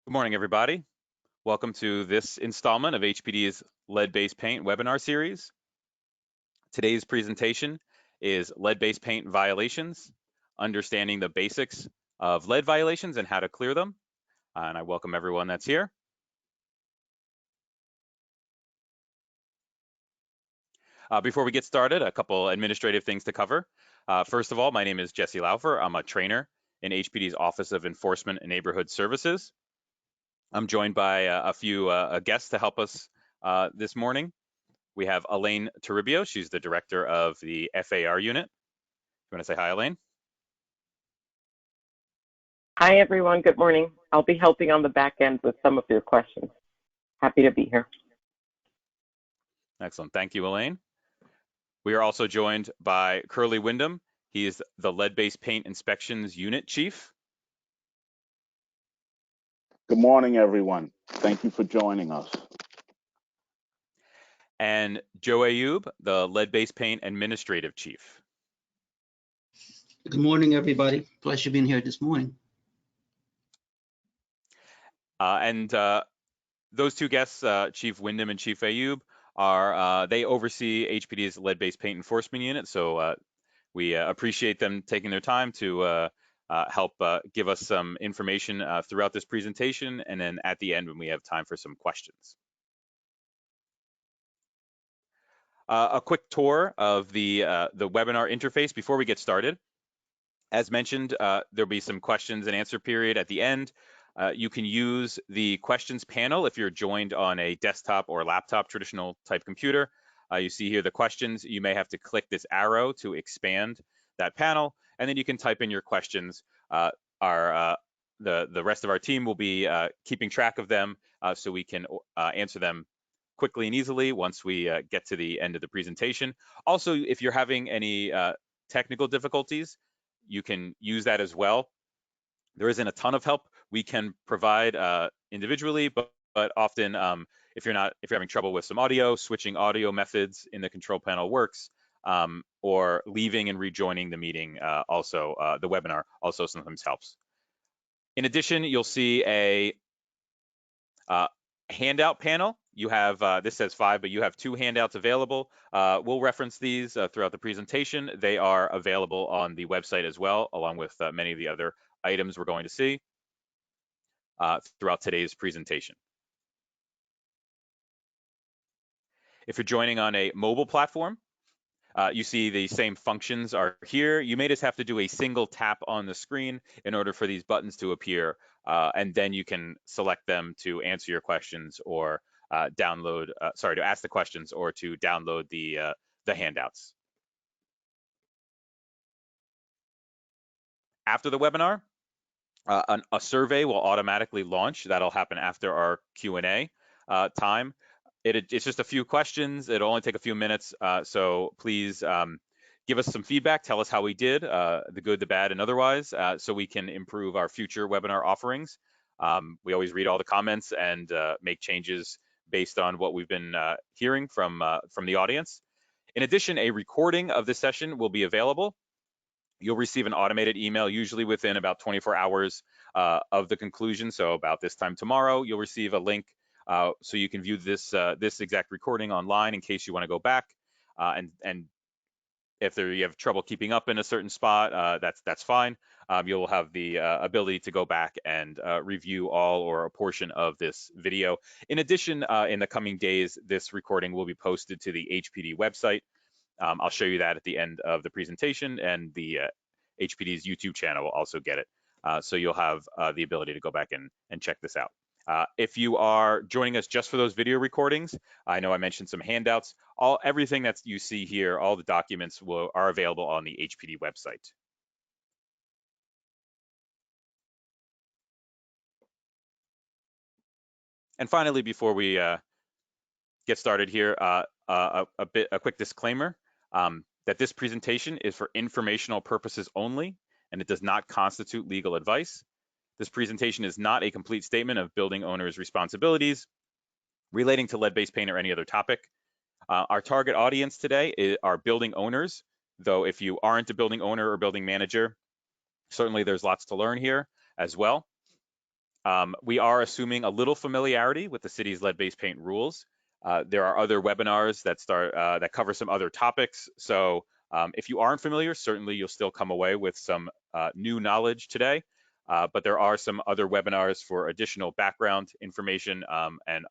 Good morning, everybody. Welcome to this installment of HPD's Lead-Based Paint webinar series. Today's presentation is Lead-Based Paint Violations, Understanding the Basics of Lead Violations and How to Clear Them. And I welcome everyone that's here. Before we get started, a couple administrative things to cover. First of all, my name is Jesse Laufer. I'm a trainer in HPD's Office of Enforcement and Neighborhood Services. I'm joined by a few guests to help us this morning. We have Elaine Toribio. She's the director of the FAR unit. You want to say hi, Elaine? Hi, everyone. Good morning. I'll be helping on the back end with some of your questions. Happy to be here. Excellent. Thank you, Elaine. We are also joined by Curly Wyndham. He is the Lead-Based Paint Inspections Unit Chief. Good morning, everyone. Thank you for joining us. And Joe Ayub, the Lead-Based Paint Administrative Chief. Good morning, everybody. Pleasure being here this morning. Those two guests, Chief Wyndham and Chief Ayub, they oversee HPD's Lead-Based Paint Enforcement Unit. So we appreciate them taking their time to help give us some information throughout this presentation, and then at the end when we have time for some questions. A quick tour of the webinar interface before we get started. As mentioned, there'll be some questions and answer period at the end. You can use the questions panel if you're joined on a desktop or laptop traditional type computer. You see here the questions. You may have to click this arrow to expand that panel, and then you can type in your questions. The rest of our team will be keeping track of them so we can answer them quickly and easily once we get to the end of the presentation. Also, if you're having any technical difficulties, you can use that as well. There isn't a ton of help we can provide individually, but often if you're having trouble with some audio, switching audio methods in the control panel works, or leaving and rejoining the meeting the webinar also sometimes helps. In addition, you'll see a handout panel. You have, this says 5, but you have 2 handouts available. We'll reference these throughout the presentation. They are available on the website as well, along with many of the other items we're going to see throughout today's presentation. If you're joining on a mobile platform, you see the same functions are here. You may just have to do a single tap on the screen in order for these buttons to appear, and then you can select them to answer your questions or to ask the questions or to download the handouts. After the webinar, a survey will automatically launch. That'll happen after our Q&A time. It's just a few questions. It'll only take a few minutes, so please give us some feedback. Tell us how we did, the good, the bad, and otherwise, so we can improve our future webinar offerings. We always read all the comments and make changes based on what we've been hearing from the audience. In addition, a recording of this session will be available. You'll receive an automated email, usually within about 24 hours of the conclusion. So about this time tomorrow, you'll receive a link so you can view this exact recording online in case you want to go back. And if you have trouble keeping up in a certain spot, that's fine. You'll have the ability to go back and review all or a portion of this video. In addition, in the coming days, this recording will be posted to the HPD website. I'll show you that at the end of the presentation, and the HPD's YouTube channel will also get it. So you'll have the ability to go back and check this out. If you are joining us just for those video recordings, I know I mentioned some handouts. Everything that you see here, all the documents are available on the HPD website. And finally, before we get started here, a quick disclaimer that this presentation is for informational purposes only, and it does not constitute legal advice. This presentation is not a complete statement of building owners' responsibilities relating to lead-based paint or any other topic. Our target audience today are building owners, though if you aren't a building owner or building manager, certainly there's lots to learn here as well. We are assuming a little familiarity with the city's lead-based paint rules. There are other webinars that cover some other topics. So if you aren't familiar, certainly you'll still come away with some new knowledge today. But there are some other webinars for additional background information and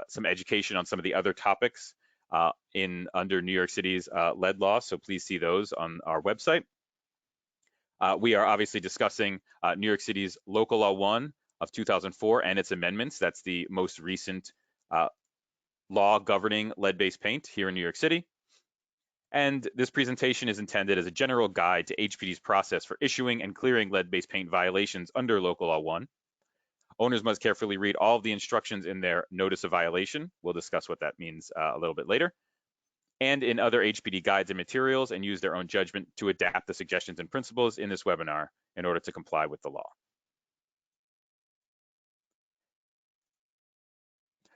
some education on some of the other topics under New York City's lead law. So please see those on our website. We are obviously discussing New York City's Local Law 1 of 2004 and its amendments. That's the most recent law governing lead-based paint here in New York City. And this presentation is intended as a general guide to HPD's process for issuing and clearing lead-based paint violations under Local Law 1. Owners must carefully read all of the instructions in their notice of violation. We'll discuss what that means a little bit later. And in other HPD guides and materials, and use their own judgment to adapt the suggestions and principles in this webinar in order to comply with the law.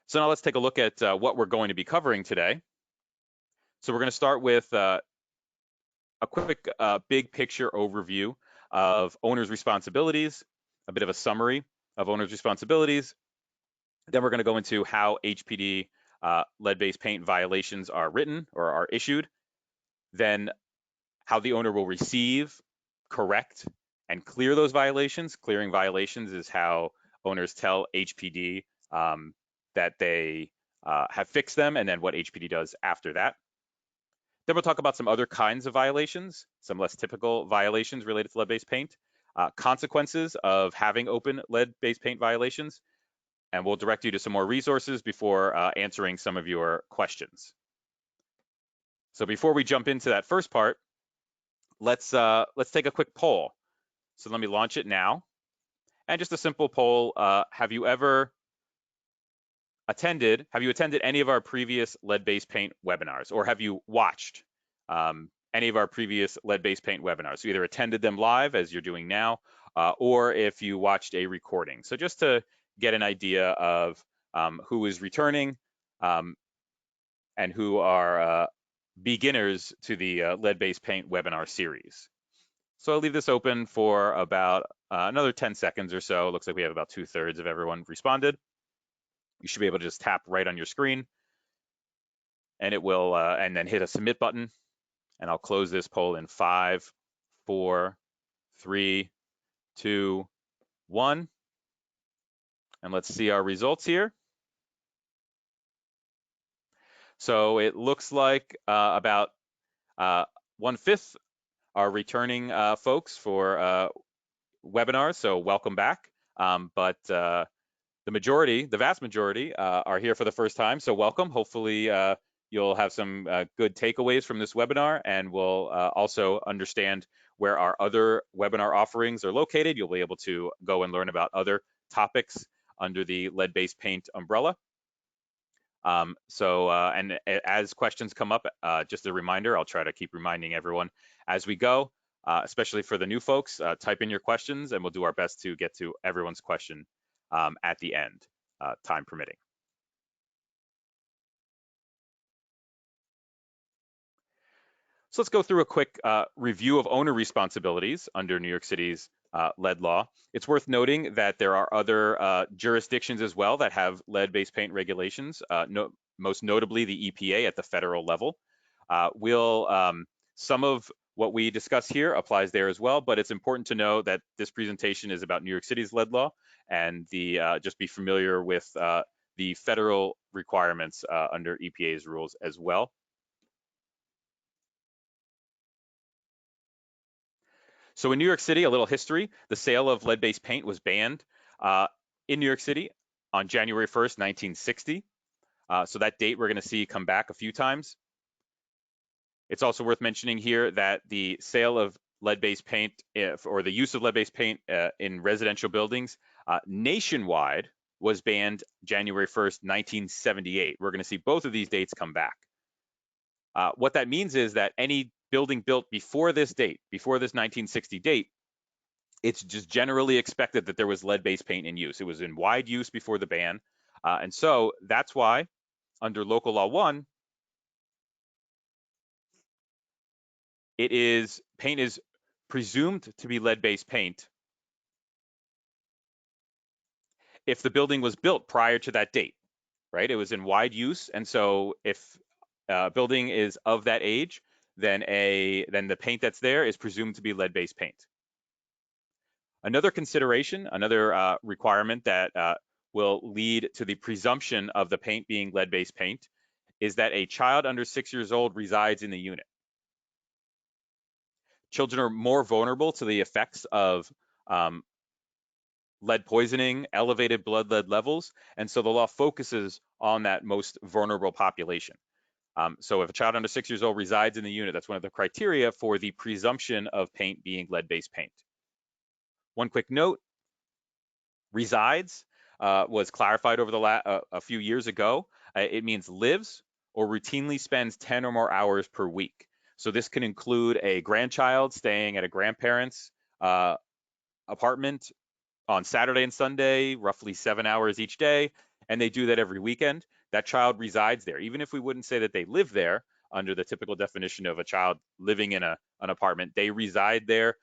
So now let's take a look at what we're going to be covering today. So we're going to start with a quick big picture overview of owners' responsibilities, a bit of a summary of owners' responsibilities. Then we're going to go into how HPD lead-based paint violations are written or are issued. Then how the owner will receive, correct, and clear those violations. Clearing violations is how owners tell HPD that they have fixed them, and then what HPD does after that. Then we'll talk about some other kinds of violations, some less typical violations related to lead-based paint, consequences of having open lead-based paint violations, and we'll direct you to some more resources before answering some of your questions. So before we jump into that first part, let's take a quick poll. So let me launch it now. And just a simple poll, have you attended any of our previous lead-based paint webinars, or have you watched any of our previous lead-based paint webinars? So either attended them live, as you're doing now, or if you watched a recording. So just to get an idea of who is returning and who are beginners to the lead-based paint webinar series. So I'll leave this open for about another 10 seconds or so. It looks like we have about 2/3 of everyone responded. You should be able to just tap right on your screen, and it will, and then hit a submit button. And I'll close this poll in 5, 4, 3, 2, 1. And let's see our results here. So it looks like about 1/5 are returning folks for webinars, so welcome back. But the vast majority are here for the first time, so welcome. Hopefully you'll have some good takeaways from this webinar, and we'll also understand where our other webinar offerings are located. You'll be able to go and learn about other topics under the lead-based paint umbrella. And as questions come up, just a reminder, I'll try to keep reminding everyone as we go, especially for the new folks, type in your questions and we'll do our best to get to everyone's question at the end, time permitting. So let's go through a quick review of owner responsibilities under New York City's lead law. It's worth noting that there are other jurisdictions as well that have lead-based paint regulations, most notably the EPA at the federal level. Some of what we discuss here applies there as well, but it's important to know that this presentation is about New York City's lead law, and just be familiar with the federal requirements under EPA's rules as well. So in New York City, a little history, the sale of lead-based paint was banned in New York City on January 1st, 1960. So that date we're going to see come back a few times. It's also worth mentioning here that the sale of lead-based paint or the use of lead-based paint in residential buildings nationwide was banned January 1st, 1978. We're going to see both of these dates come back. What that means is that any building built before this date, before this 1960 date, it's just generally expected that there was lead-based paint in use. It was in wide use before the ban. And so that's why under Local Law 1, paint is presumed to be lead-based paint if the building was built prior to that date, right? It was in wide use, and so if a building is of that age, then the paint that's there is presumed to be lead-based paint. Another consideration, another requirement that will lead to the presumption of the paint being lead-based paint is that a child under 6 years old resides in the unit. Children are more vulnerable to the effects of lead poisoning, elevated blood lead levels, and so the law focuses on that most vulnerable population. So if a child under 6 years old resides in the unit, that's one of the criteria for the presumption of paint being lead-based paint. One quick note, resides was clarified over a few years ago. It means lives or routinely spends 10 or more hours per week. So this can include a grandchild staying at a grandparent's apartment on Saturday and Sunday, roughly 7 hours each day, and they do that every weekend. That child resides there. Even if we wouldn't say that they live there under the typical definition of a child living in an apartment, they reside there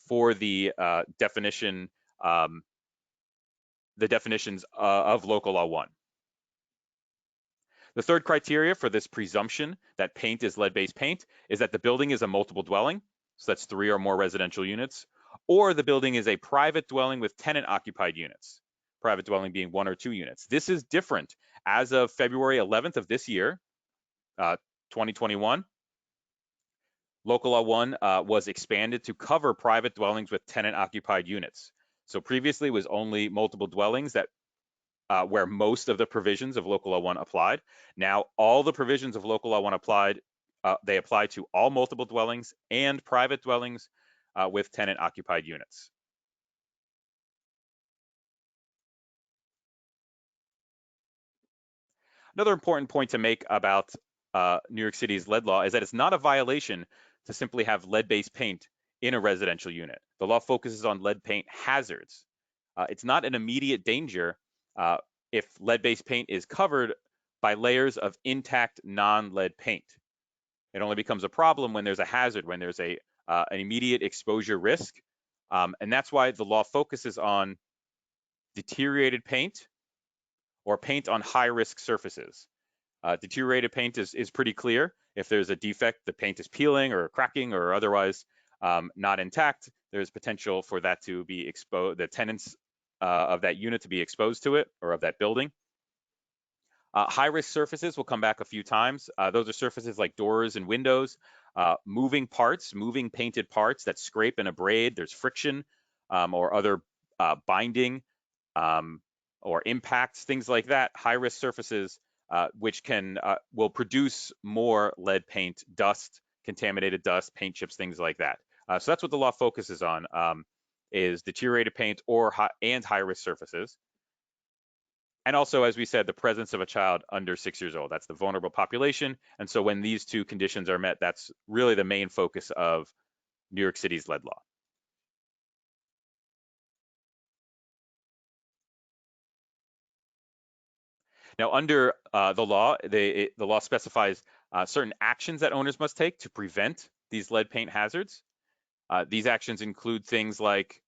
for the definitions of Local Law 1. The third criteria for this presumption that paint is lead-based paint is that the building is a multiple dwelling, so that's 3 or more residential units, or the building is a private dwelling with tenant-occupied units, private dwelling being 1 or 2 units. This is different. As of February 11th of this year, 2021, Local Law 1 was expanded to cover private dwellings with tenant-occupied units. So previously it was only multiple dwellings that where most of the provisions of Local Law 1 applied. Now all the provisions of Local Law 1 applied, they apply to all multiple dwellings and private dwellings with tenant-occupied units. Another important point to make about New York City's lead law is that it's not a violation to simply have lead-based paint in a residential unit. The law focuses on lead paint hazards. It's not an immediate danger if lead-based paint is covered by layers of intact non-lead paint. It only becomes a problem when there's a hazard, when there's an immediate exposure risk. And that's why the law focuses on deteriorated paint or paint on high-risk surfaces. Deteriorated paint is pretty clear. If there's a defect, the paint is peeling or cracking or otherwise not intact, there's potential for that to be exposed, the tenants of that unit to be exposed to it or of that building. High-risk surfaces will come back a few times. Those are surfaces like doors and windows, moving parts, moving painted parts that scrape and abrade. There's friction or other binding or impacts, things like that. High-risk surfaces which will produce more lead paint, dust, contaminated dust, paint chips, things like that. So that's what the law focuses on, is deteriorated paint and high-risk surfaces. And also, as we said, the presence of a child under 6 years old. That's the vulnerable population. And so when these two conditions are met, that's really the main focus of New York City's lead law. Now, under the law, the law specifies certain actions that owners must take to prevent these lead paint hazards. These actions include things like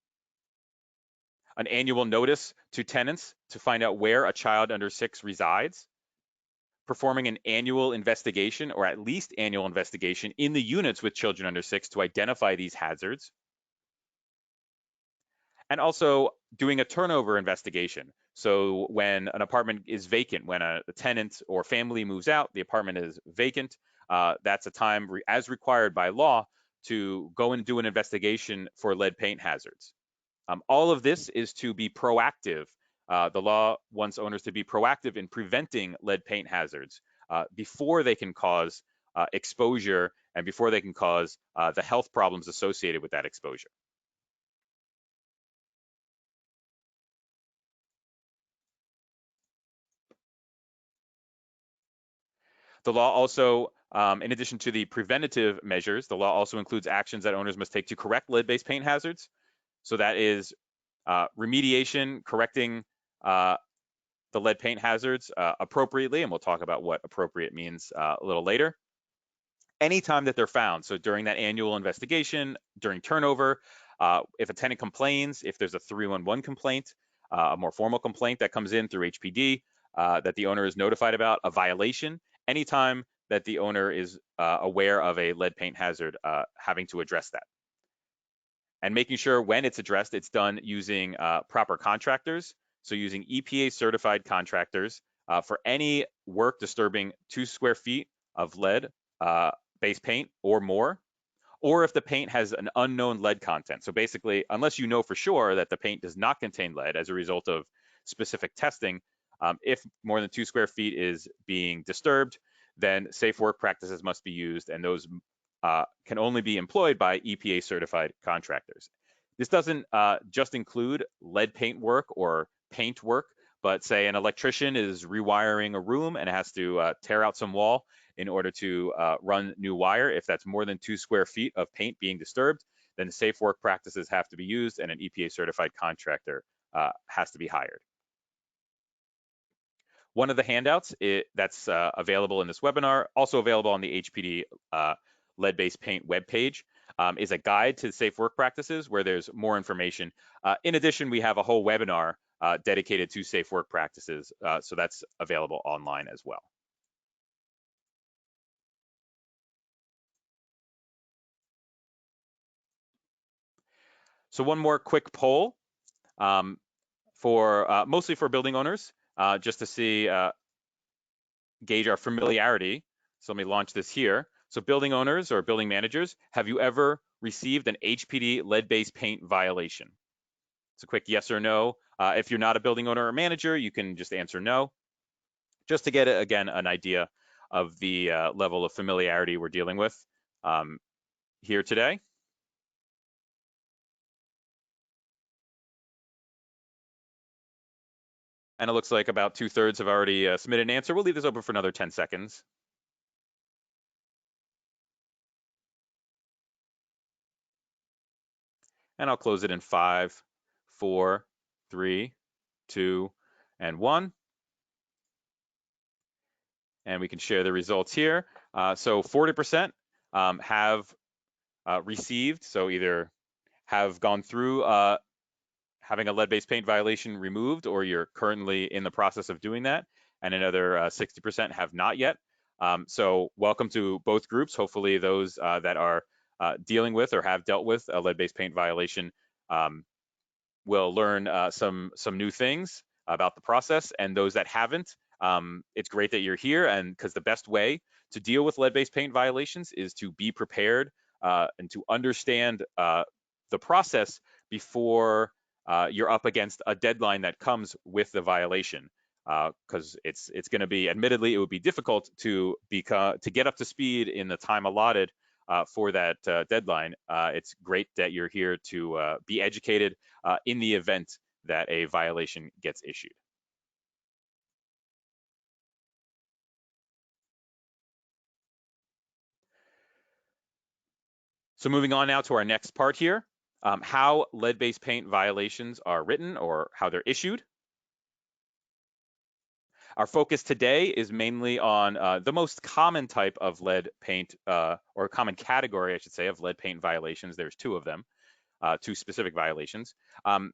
an annual notice to tenants to find out where a child under 6 resides, performing an annual investigation or at least annual investigation in the units with children under 6 to identify these hazards, and also doing a turnover investigation. So when an apartment is vacant, when a tenant or family moves out, the apartment is vacant, that's a time as required by law to go and do an investigation for lead paint hazards. All of this is to be proactive. The law wants owners to be proactive in preventing lead paint hazards before they can cause exposure and before they can cause the health problems associated with that exposure. The law also, in addition to the preventative measures, the law also includes actions that owners must take to correct lead-based paint hazards. So that is remediation, correcting the lead paint hazards appropriately, and we'll talk about what appropriate means a little later. Anytime that they're found, so during that annual investigation, during turnover, if a tenant complains, if there's a 311 complaint, a more formal complaint that comes in through HPD that the owner is notified about, a violation, anytime that the owner is aware of a lead paint hazard, having to address that. And making sure when it's addressed, it's done using proper contractors. So using EPA certified contractors for any work disturbing 2 square feet of lead base paint or more, or if the paint has an unknown lead content. So basically, unless you know for sure that the paint does not contain lead as a result of specific testing, if more than 2 square feet is being disturbed, then safe work practices must be used, and those can only be employed by EPA certified contractors. This doesn't just include lead paint work or paint work, but say an electrician is rewiring a room and has to tear out some wall in order to run new wire. If that's more than 2 square feet of paint being disturbed, then safe work practices have to be used and an EPA certified contractor has to be hired. One of the handouts that's available in this webinar, also available on the HPD lead-based paint webpage, is a guide to safe work practices where there's more information. In addition, we have a whole webinar dedicated to safe work practices, so that's available online as well. So one more quick poll mostly for building owners, just to see, gauge our familiarity. So let me launch this here. So building owners or building managers, have you ever received an HPD lead-based paint violation? It's a quick yes or no. If you're not a building owner or manager, you can just answer no, just to get, again, an idea of the level of familiarity we're dealing with here today. And it looks like about 2/3 have already submitted an answer. We'll leave this open for another 10 seconds. And I'll close it in 5, 4, 3, 2, and 1. And we can share the results here. So 40% have received, so either have gone through having a lead-based paint violation removed, or you're currently in the process of doing that, and another 60% have not yet. So welcome to both groups. Hopefully those that are dealing with or have dealt with a lead-based paint violation will learn some new things about the process, and those that haven't, it's great that you're here, and because the best way to deal with lead-based paint violations is to be prepared and to understand the process before you're up against a deadline that comes with the violation. Because it's going to be, admittedly, it would be difficult to get up to speed in the time allotted for that deadline. It's great that you're here to be educated in the event that a violation gets issued. So moving on now to our next part here, how lead-based paint violations are written or how they're issued. Our focus today is mainly on the most common type of lead paint, or common category, I should say, of lead paint violations. There's 2 of them, 2 specific violations.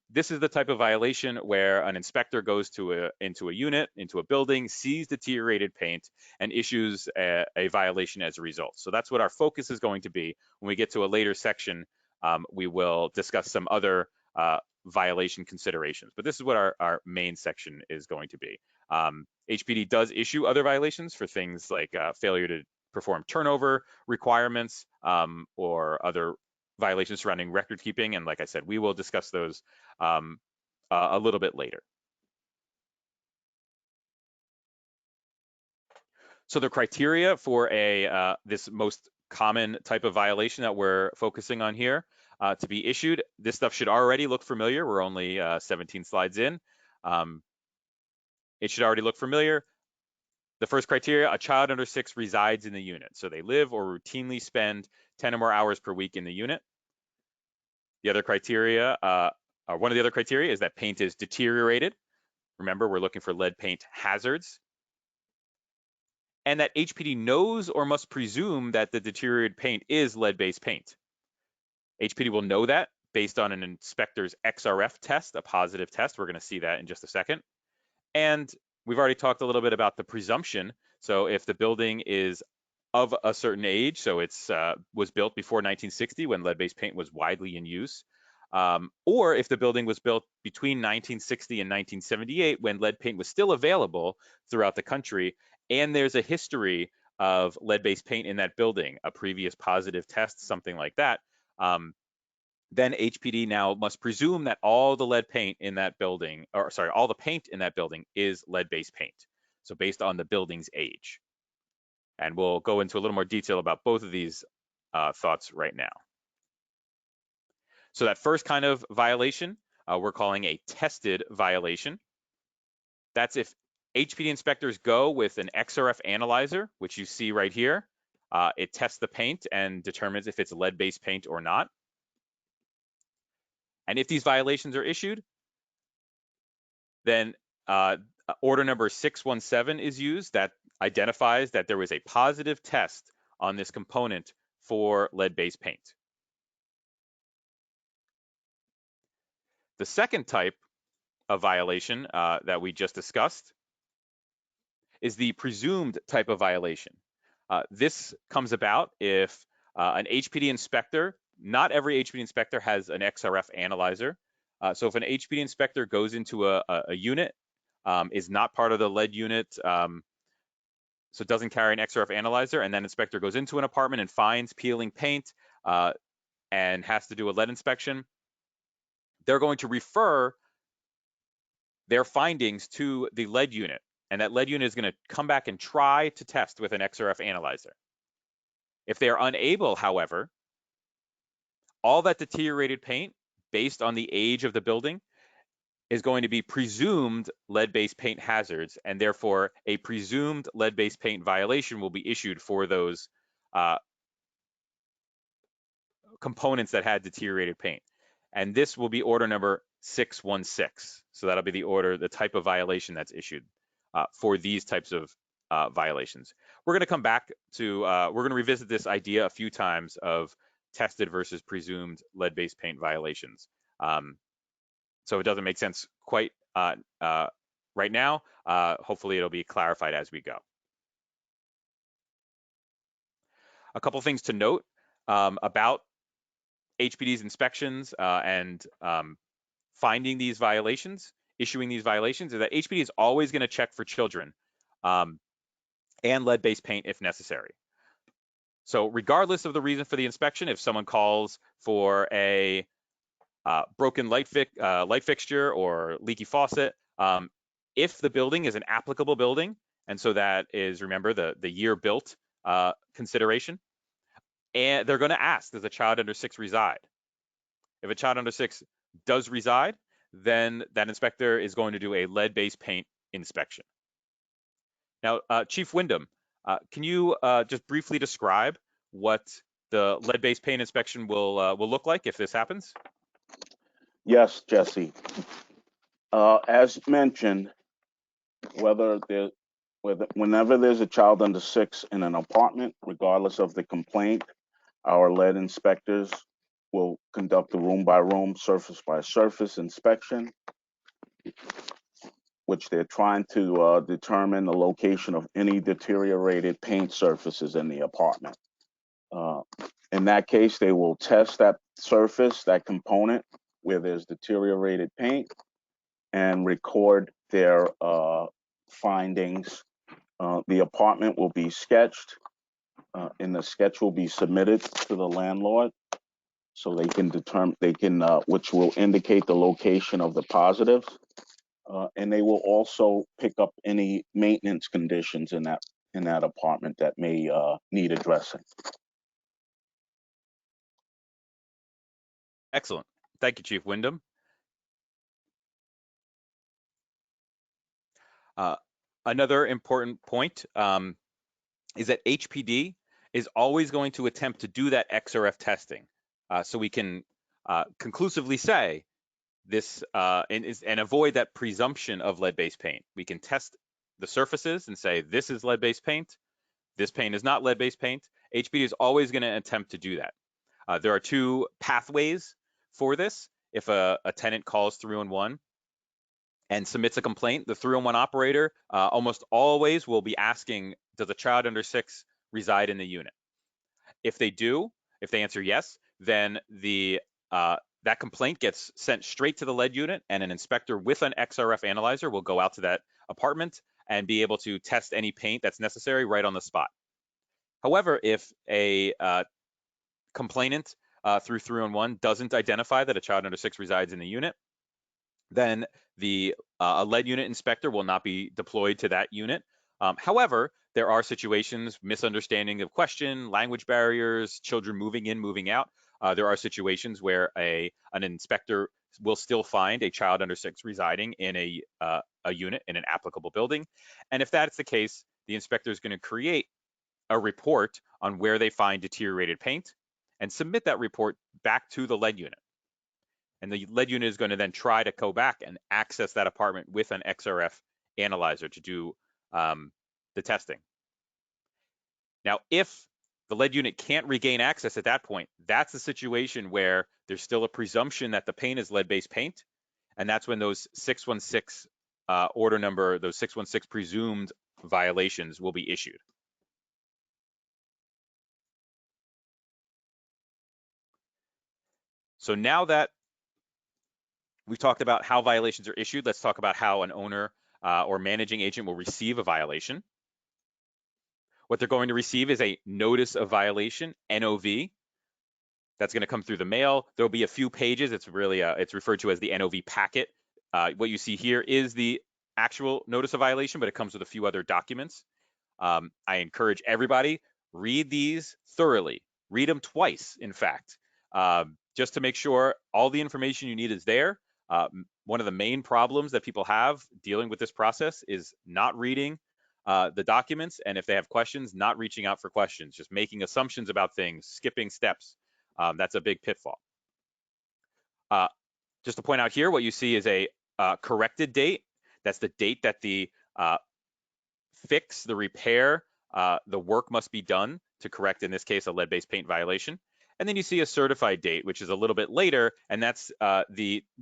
This is the type of violation where an inspector goes into a unit, into a building, sees deteriorated paint, and issues a violation as a result. So that's what our focus is going to be. When we get to a later section, we will discuss some other violation considerations, but this is what our main section is going to be. HPD does issue other violations for things like failure to perform turnover requirements or other violations surrounding record keeping. And like I said, we will discuss those a little bit later. So the criteria for this most common type of violation that we're focusing on here to be issued, this stuff should already look familiar. We're only 17 slides in. It should already look familiar. The first criteria, a child under 6 resides in the unit. So they live or routinely spend 10 or more hours per week in the unit. The other criteria, one of the other criteria is that paint is deteriorated. Remember, we're looking for lead paint hazards. And that HPD knows or must presume that the deteriorated paint is lead-based paint. HPD will know that based on an inspector's XRF test, a positive test. We're going to see that in just a second. And we've already talked a little bit about the presumption. So if the building is of a certain age, so it's was built before 1960 when lead-based paint was widely in use, or if the building was built between 1960 and 1978 when lead paint was still available throughout the country, and there's a history of lead-based paint in that building, a previous positive test, something like that, then HPD now must presume that all the lead paint in that building, or sorry, all the paint in that building is lead-based paint. So based on the building's age. And we'll go into a little more detail about both of these thoughts right now. So that first kind of violation, we're calling a tested violation. That's if HPD inspectors go with an XRF analyzer, which you see right here. It tests the paint and determines if it's lead-based paint or not. And if these violations are issued, then order number 617 is used that identifies that there was a positive test on this component for lead-based paint. The second type of violation that we just discussed is the presumed type of violation. This comes about if an HPD inspector, not every HPD inspector has an XRF analyzer. So if an HPD inspector goes into a unit, is not part of the lead unit, so it doesn't carry an XRF analyzer, and then inspector goes into an apartment and finds peeling paint and has to do a lead inspection, they're going to refer their findings to the lead unit, and that lead unit is going to come back and try to test with an XRF analyzer. If they are unable, however, all that deteriorated paint, based on the age of the building, is going to be presumed lead-based paint hazards, and therefore a presumed lead-based paint violation will be issued for those components that had deteriorated paint. And this will be order number 616. So that'll be the type of violation that's issued for these types of violations. We're going to come back to, we're going to revisit this idea a few times of tested versus presumed lead-based paint violations. So it doesn't make sense quite right now. Hopefully it'll be clarified as we go. A couple things to note about HPD's inspections and finding these violations, issuing these violations, is that HPD is always going to check for children and lead-based paint if necessary. So regardless of the reason for the inspection, if someone calls for a broken light fixture or leaky faucet, if the building is an applicable building, and so that is, remember, the year built consideration, and they're going to ask, does a child under 6 reside? If a child under 6 does reside, then that inspector is going to do a lead-based paint inspection. Now, Chief Wyndham, can you just briefly describe what the lead-based paint inspection will look like if this happens? Yes, Jesse. As mentioned, whenever there's a child under 6 in an apartment, regardless of the complaint, our lead inspectors will conduct a room-by-room, surface-by-surface inspection, which they're trying to determine the location of any deteriorated paint surfaces in the apartment. In that case, they will test that surface, that component where there's deteriorated paint, and record their findings. The apartment will be sketched, and the sketch will be submitted to the landlord, so they can determine, which will indicate the location of the positives, and they will also pick up any maintenance conditions in that apartment that may need addressing. Excellent. Thank you, Chief Wyndham. Another important point is that HPD is always going to attempt to do that XRF testing, so we can conclusively say this and avoid that presumption of lead-based paint. We can test the surfaces and say this is lead-based paint, this paint is not lead-based paint. HPD is always going to attempt to do that. There are 2 pathways for this. If a tenant calls 311 and submits a complaint, the 311 operator almost always will be asking, does a child under 6 reside in the unit? If they do, if they answer yes, then that complaint gets sent straight to the lead unit, and an inspector with an XRF analyzer will go out to that apartment and be able to test any paint that's necessary right on the spot. However, if a complainant through 311 doesn't identify that a child under 6 resides in the unit, then a lead unit inspector will not be deployed to that unit. However, there are situations, misunderstanding of question, language barriers, children moving in, moving out. There are situations where an inspector will still find a child under 6 residing in a unit in an applicable building. And if that's the case, the inspector is going to create a report on where they find deteriorated paint and submit that report back to the lead unit. And the lead unit is going to then try to go back and access that apartment with an XRF analyzer to do the testing. Now, if the lead unit can't regain access at that point, that's a situation where there's still a presumption that the paint is lead-based paint, and that's when those 616 order number, those 616 presumed violations will be issued. So now that we've talked about how violations are issued, let's talk about how an owner or managing agent will receive a violation. What they're going to receive is a notice of violation, NOV. That's going to come through the mail. There'll be a few pages. It's really it's referred to as the NOV packet. What you see here is the actual notice of violation, but it comes with a few other documents. I encourage everybody, read these thoroughly. Read them twice, in fact, just to make sure all the information you need is there. One of the main problems that people have dealing with this process is not reading the documents, and if they have questions, not reaching out for questions, just making assumptions about things, skipping steps. That's a big pitfall. Just to point out here, what you see is a corrected date. That's the date that the fix, the repair, the work must be done to correct, in this case, a lead-based paint violation. And then you see a certified date, which is a little bit later, and that's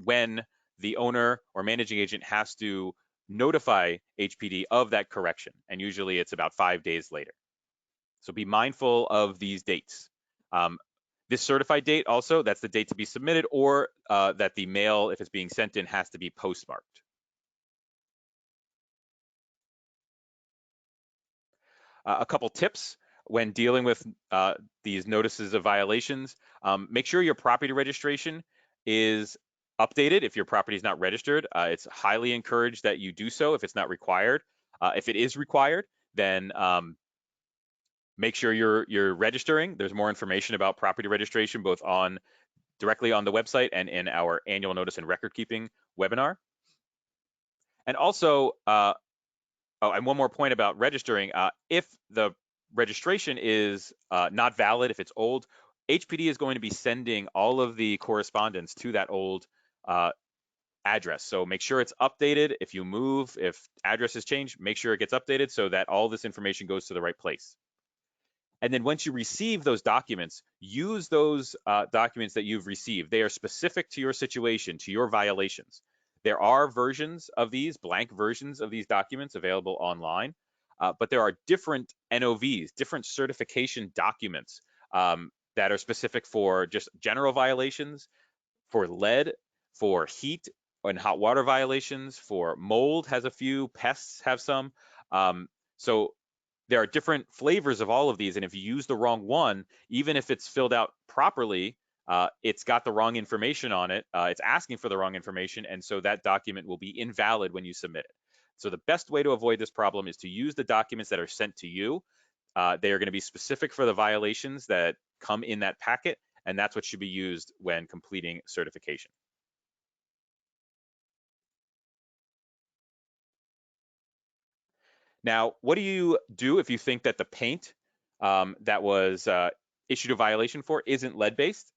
when the owner or managing agent has to notify HPD of that correction, and usually it's about 5 days later. So be mindful of these dates. This certified date also, that's the date to be submitted, or that the mail, if it's being sent in, has to be postmarked. A couple tips when dealing with these notices of violations. Make sure your property registration is updated. If your property is not registered, it's highly encouraged that you do so if it's not required. If it is required, then make sure you're registering. There's more information about property registration both directly on the website and in our annual notice and record keeping webinar. And also, and one more point about registering. If the registration is not valid, if it's old, HPD is going to be sending all of the correspondence to that old address. So make sure it's updated. If you move, if addresses change, make sure it gets updated so that all this information goes to the right place. And then once you receive those documents, use those documents that you've received. They are specific to your situation, to your violations. There are versions of these, blank versions of these documents available online, but there are different NOVs, different certification documents that are specific for just general violations, for lead, for heat and hot water violations, for mold has a few, pests have some. So there are different flavors of all of these, and if you use the wrong one, even if it's filled out properly, it's got the wrong information on it. It's asking for the wrong information, and so that document will be invalid when you submit it. So the best way to avoid this problem is to use the documents that are sent to you. They are going to be specific for the violations that come in that packet, and that's what should be used when completing certification. Now, what do you do if you think that the paint that was issued a violation for isn't lead-based?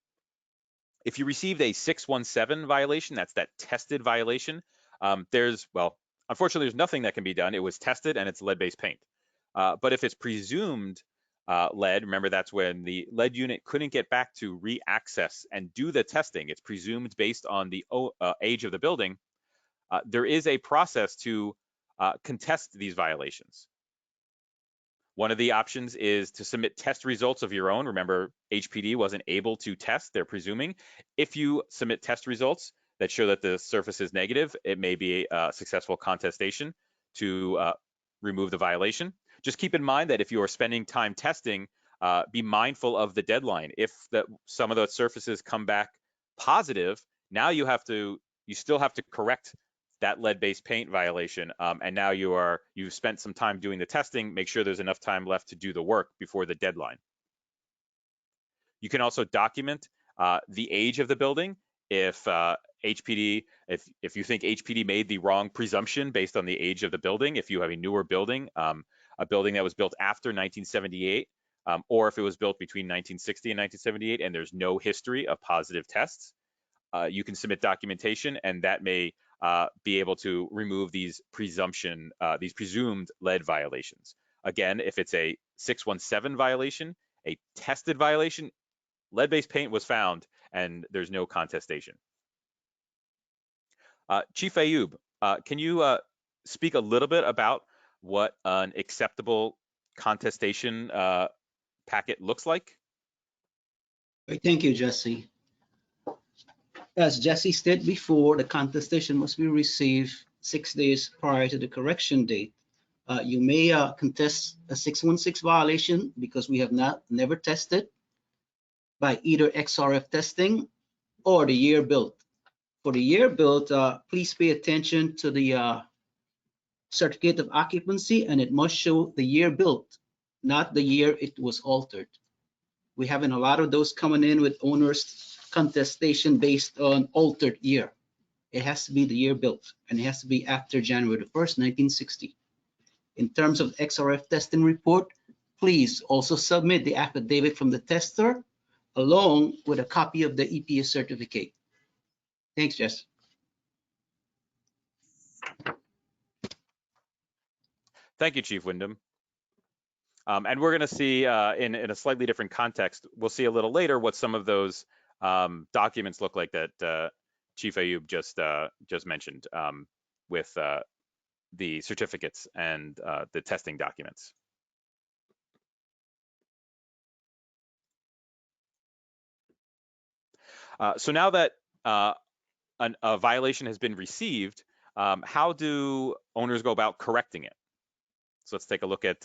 If you received a 617 violation, that's that tested violation, unfortunately, there's nothing that can be done. It was tested and it's lead-based paint. But if it's presumed lead. Remember, that's when the lead unit couldn't get back to re-access and do the testing. It's presumed based on the age of the building. There is a process to contest these violations. One of the options is to submit test results of your own. Remember, HPD wasn't able to test, they're presuming. If you submit test results that show that the surface is negative, it may be a successful contestation to remove the violation. Just keep in mind that if you are spending time testing, be mindful of the deadline. If some of the surfaces come back positive, now you still have to correct that lead-based paint violation, and now you've spent some time doing the testing. Make sure there's enough time left to do the work before the deadline. You can also document the age of the building. If HPD, if you think HPD made the wrong presumption based on the age of the building, if you have a newer building, a building that was built after 1978, or if it was built between 1960 and 1978, and there's no history of positive tests, you can submit documentation, and that may be able to remove these presumed lead violations. Again, if it's a 617 violation, a tested violation, lead-based paint was found, and there's no contestation. Chief Ayub, can you speak a little bit about what an acceptable contestation packet looks like? Thank you, Jesse. As Jesse said before, the contestation must be received 6 days prior to the correction date. You may contest a 616 violation because we have never tested by either XRF testing or the year built. For the year built, please pay attention to the certificate of occupancy, and it must show the year built, not the year it was altered. We're having a lot of those coming in with owners contestation based on altered year. It has to be the year built, and it has to be after January the 1st, 1960. In terms of XRF testing report, please also submit the affidavit from the tester along with a copy of the EPA certificate. Thanks, Jess. Thank you, Chief Wyndham. And we're going to see in a slightly different context, we'll see a little later what some of those documents look like that Chief Ayub just mentioned with the certificates and the testing documents. So now that a violation has been received, how do owners go about correcting it? So let's take a look at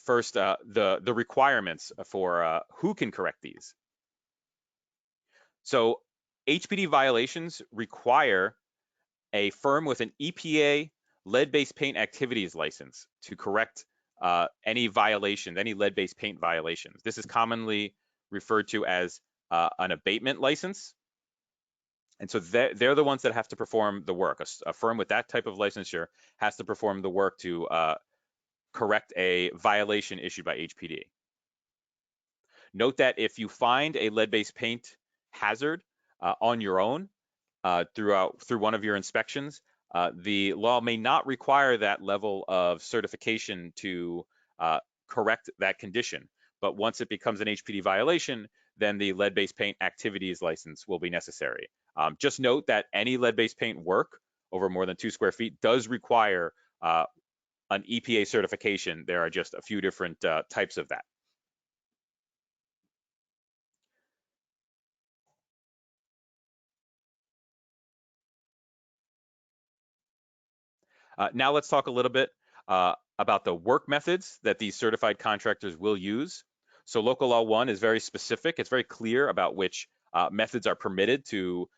first the requirements for who can correct these. So HPD violations require a firm with an EPA lead-based paint activities license to correct any violations, any lead-based paint violations. This is commonly referred to as an abatement license. And so they're the ones that have to perform the work. A firm with that type of licensure has to perform the work to correct a violation issued by HPD. Note that if you find a lead-based paint hazard on your own through one of your inspections, the law may not require that level of certification to correct that condition. But once it becomes an HPD violation, then the lead-based paint activities license will be necessary. Just note that any lead-based paint work over more than 2 square feet does require an EPA certification. There are just a few different types of that. Now let's talk a little bit about the work methods that these certified contractors will use. So Local Law 1 is very specific. It's very clear about which methods are permitted to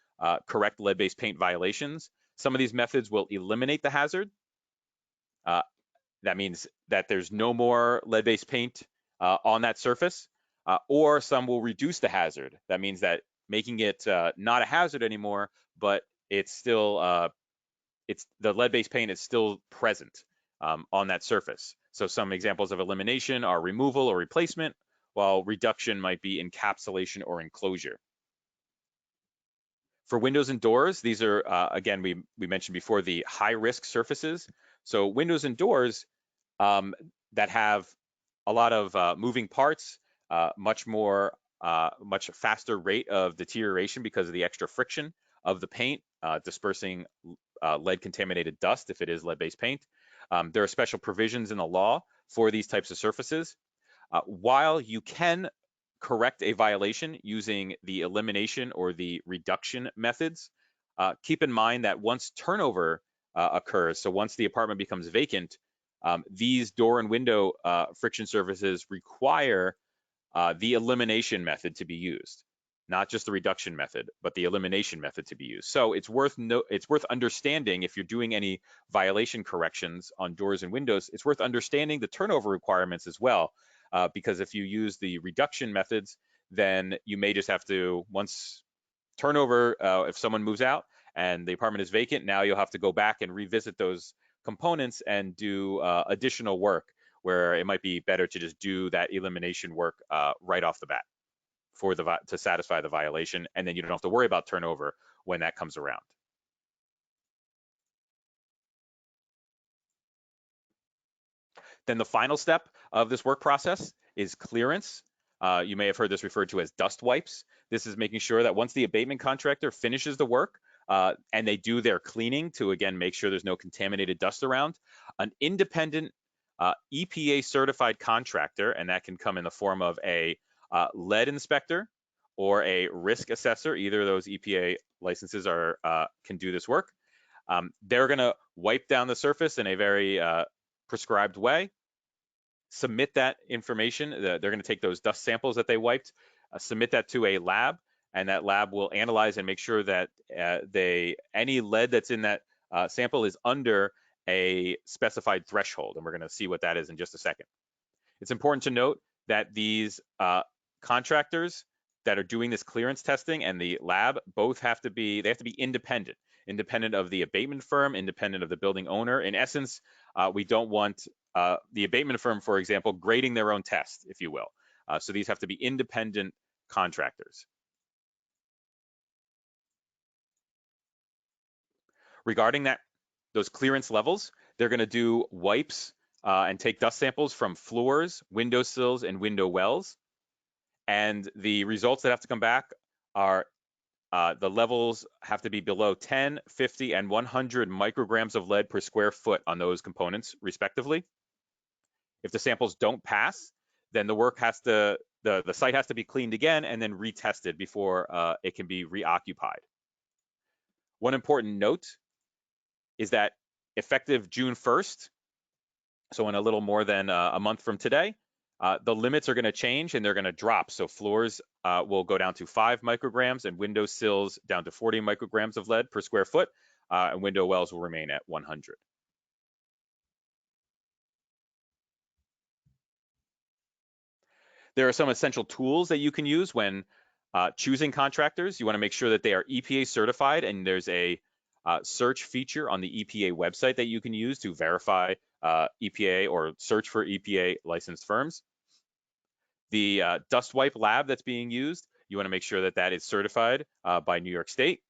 correct lead-based paint violations. Some of these methods will eliminate the hazard. That means that there's no more lead-based paint on that surface, or some will reduce the hazard. That means that making it not a hazard anymore, but it's still the lead-based paint is still present on that surface. So some examples of elimination are removal or replacement, while reduction might be encapsulation or enclosure. For windows and doors, these are, again, we mentioned before, the high-risk surfaces. So windows and doors that have a lot of moving parts, much faster rate of deterioration because of the extra friction of the paint dispersing lead contaminated dust if it is lead-based paint. There are special provisions in the law for these types of surfaces. While you can correct a violation using the elimination or the reduction methods, keep in mind that once turnover occurs, so once the apartment becomes vacant, these door and window friction surfaces require the elimination method to be used, not just the reduction method, but the elimination method to be used. So it's worth understanding if you're doing any violation corrections on doors and windows, it's worth understanding the turnover requirements as well, because if you use the reduction methods, then you may just have to, once turnover, if someone moves out and the apartment is vacant, now you'll have to go back and revisit those components and do additional work, where it might be better to just do that elimination work right off the bat to satisfy the violation, and then you don't have to worry about turnover when that comes around. Then the final step of this work process is clearance. You may have heard this referred to as dust wipes. This is making sure that once the abatement contractor finishes the work and they do their cleaning to, again, make sure there's no contaminated dust around, an independent EPA certified contractor, and that can come in the form of a lead inspector or a risk assessor. Either of those EPA licenses can do this work. They're going to wipe down the surface in a very prescribed way, submit that information. They're going to take those dust samples that they wiped, submit that to a lab, and that lab will analyze and make sure that any lead that's in that sample is under a specified threshold, and we're going to see what that is in just a second. It's important to note that these contractors that are doing this clearance testing and the lab both have to be independent of the abatement firm, independent of the building owner. In essence, we don't want the abatement firm, for example, grading their own test, if you will. So these have to be independent contractors. Regarding those clearance levels, they're going to do wipes and take dust samples from floors, windowsills, and window wells. And the results that have to come back are the levels have to be below 10, 50, and 100 micrograms of lead per square foot on those components, respectively. If the samples don't pass, then the site has to be cleaned again and then retested before it can be reoccupied. One important note is that effective June 1st, so in a little more than a month from today, the limits are going to change and they're going to drop. So floors will go down to 5 micrograms and window sills down to 40 micrograms of lead per square foot, and window wells will remain at 100. There are some essential tools that you can use when choosing contractors. You want to make sure that they are EPA certified, and there's a search feature on the EPA website that you can use to verify EPA or search for EPA licensed firms. The dust wipe lab that's being used, you want to make sure that that is certified by New York State.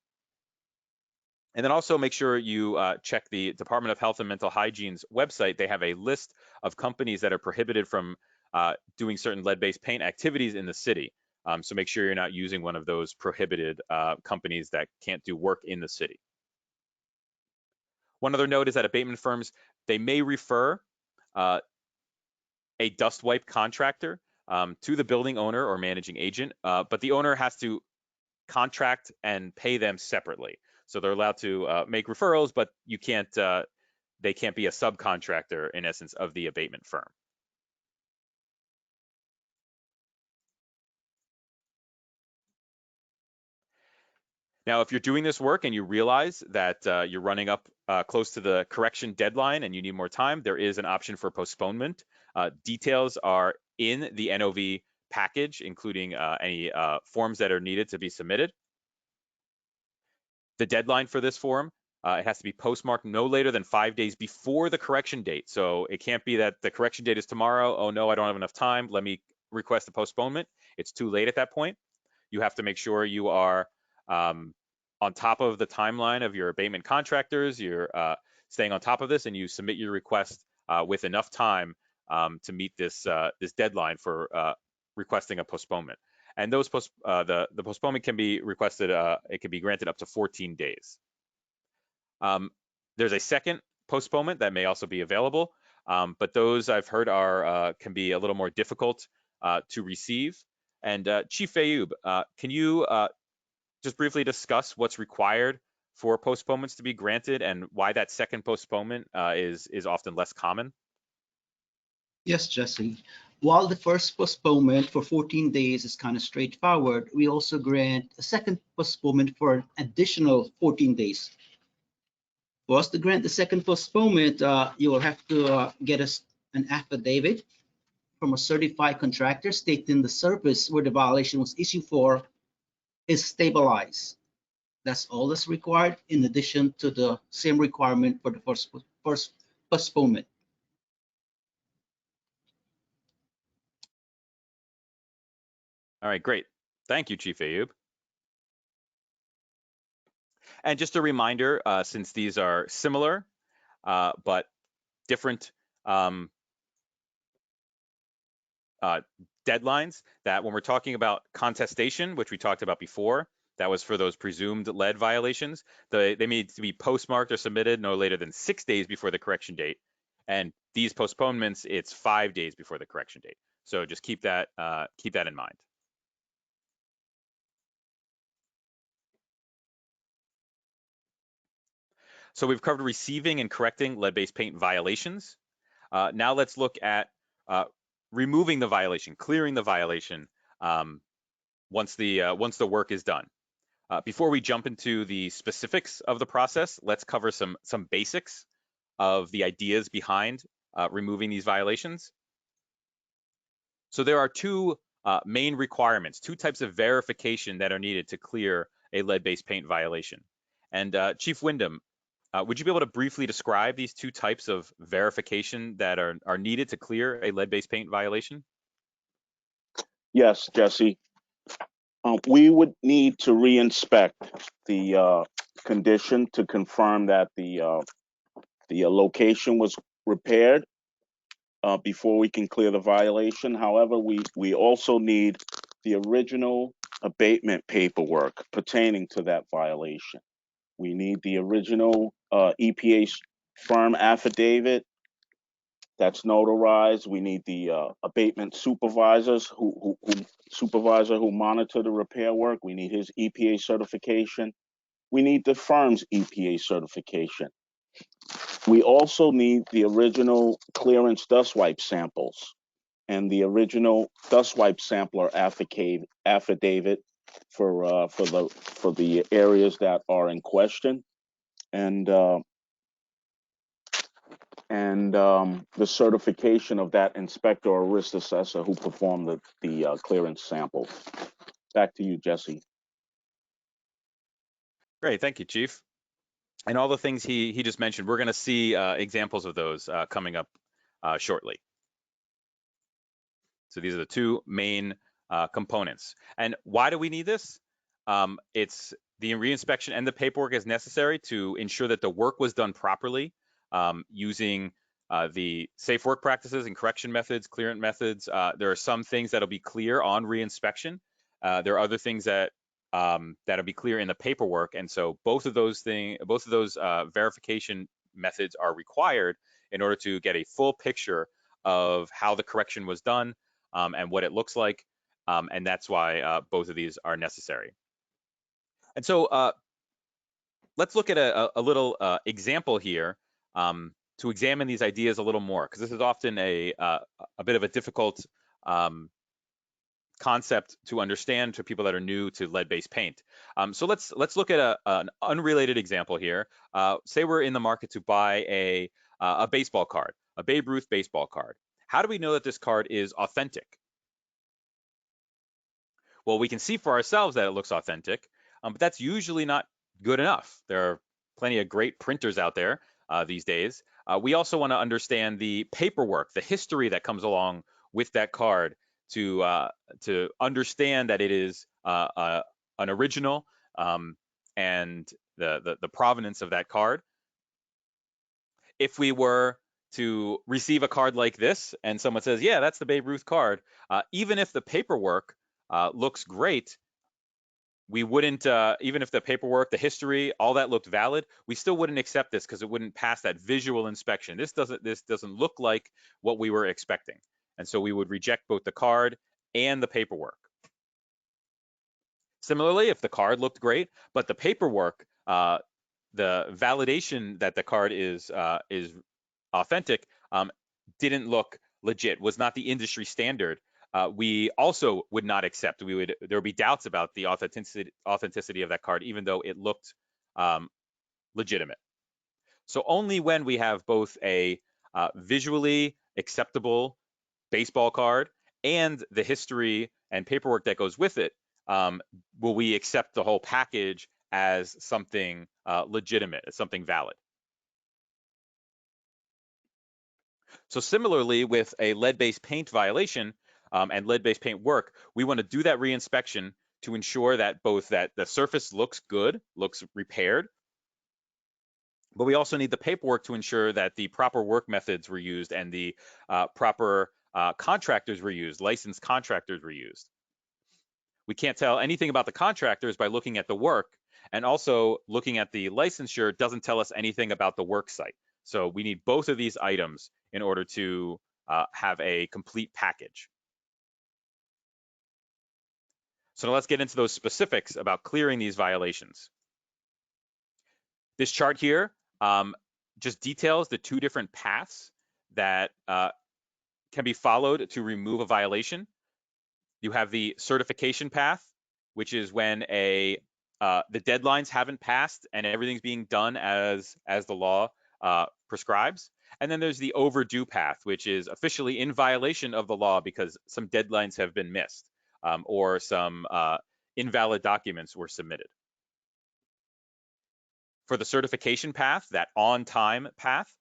And then also make sure you check the Department of Health and Mental Hygiene's website. They have a list of companies that are prohibited from doing certain lead-based paint activities in the city. So make sure you're not using one of those prohibited companies that can't do work in the city. One other note is that abatement firms, they may refer a dust wipe contractor to the building owner or managing agent, but the owner has to contract and pay them separately. So they're allowed to make referrals, but they can't be a subcontractor, in essence, of the abatement firm. Now, if you're doing this work and you realize that you're running up close to the correction deadline and you need more time, there is an option for postponement. Details are in the NOV package, including any forms that are needed to be submitted. The deadline for this form, it has to be postmarked no later than 5 days before the correction date. So it can't be that the correction date is tomorrow. Oh no, I don't have enough time. Let me request a postponement. It's too late at that point. You have to make sure you are on top of the timeline of your abatement contractors. You're staying on top of this, and you submit your request with enough time to meet this this deadline for requesting a postponement. And those the postponement can be requested. It can be granted up to 14 days. There's a second postponement that may also be available, but those I've heard are can be a little more difficult to receive. And Chief Ayub, can you just briefly discuss what's required for postponements to be granted and why that second postponement is often less common? Yes, Jesse. While the first postponement for 14 days is kind of straightforward, we also grant a second postponement for an additional 14 days. For us to grant the second postponement, you will have to get us an affidavit from a certified contractor stating the service where the violation was issued for is stabilized. That's all that's required in addition to the same requirement for the first postponement. All right, great. Thank you, Chief Ayub. And just a reminder, since these are similar but different deadlines, that when we're talking about contestation, which we talked about before, that was for those presumed lead violations, they need to be postmarked or submitted no later than 6 days before the correction date. And these postponements, it's 5 days before the correction date. So just keep that in mind. So we've covered receiving and correcting lead-based paint violations. Now let's look at removing the violation, clearing the violation once the work is done. Before we jump into the specifics of the process, let's cover some basics of the ideas behind removing these violations. So there are two main requirements, two types of verification that are needed to clear a lead-based paint violation. And Chief Wyndham, would you be able to briefly describe these two types of verification that are needed to clear a lead-based paint violation? Yes, Jesse. We would need to reinspect the condition to confirm that the location was repaired before we can clear the violation. However, we also need the original abatement paperwork pertaining to that violation. We need the original EPA firm affidavit that's notarized. We need the abatement supervisors who monitor the repair work. We need his EPA certification. We need the firm's EPA certification. We also need the original clearance dust wipe samples and the original dust wipe sampler affidavit for the areas that are in question, and the certification of that inspector or risk assessor who performed the clearance sample. Back to you, Jesse. Great, thank you, Chief. And all the things he just mentioned, we're going to see examples of those coming up shortly. So these are the two main components. And why do we need this? It's the reinspection and the paperwork is necessary to ensure that the work was done properly using the safe work practices and correction methods, clearance methods. There are some things that'll be clear on reinspection. There are other things that that'll be clear in the paperwork, and so both of those verification methods are required in order to get a full picture of how the correction was done and what it looks like, and that's why both of these are necessary. And so let's look at a little example here to examine these ideas a little more, because this is often a bit of a difficult concept to understand to people that are new to lead-based paint. So let's look at an unrelated example here. Say we're in the market to buy a baseball card, a Babe Ruth baseball card. How do we know that this card is authentic? Well, we can see for ourselves that it looks authentic, but that's usually not good enough. There are plenty of great printers out there these days. We also want to understand the paperwork, the history that comes along with that card to understand that it is an original and the provenance of that card. If we were to receive a card like this and someone says, yeah, that's the Babe Ruth card, even if the paperwork looks great, we wouldn't, even if the paperwork, the history, all that looked valid, we still wouldn't accept this because it wouldn't pass that visual inspection. This doesn't look like what we were expecting. And so we would reject both the card and the paperwork. Similarly, if the card looked great, but the paperwork, the validation that the card is authentic, didn't look legit, was not the industry standard, we also would not accept. There would be doubts about the authenticity of that card, even though it looked legitimate. So only when we have both a visually acceptable baseball card and the history and paperwork that goes with it will we accept the whole package as something legitimate, as something valid. So similarly, with a lead-based paint violation and lead-based paint work, we want to do that reinspection to ensure that both that the surface looks good, looks repaired, but we also need the paperwork to ensure that the proper work methods were used and the proper contractors were used, licensed contractors were used. We can't tell anything about the contractors by looking at the work, and also looking at the licensure doesn't tell us anything about the work site. So we need both of these items in order to have a complete package. So now let's get into those specifics about clearing these violations. This chart here just details the two different paths that can be followed to remove a violation. You have the certification path, which is when the deadlines haven't passed and everything's being done as the law prescribes. And then there's the overdue path, which is officially in violation of the law because some deadlines have been missed or some invalid documents were submitted. For the certification path, that on-time path,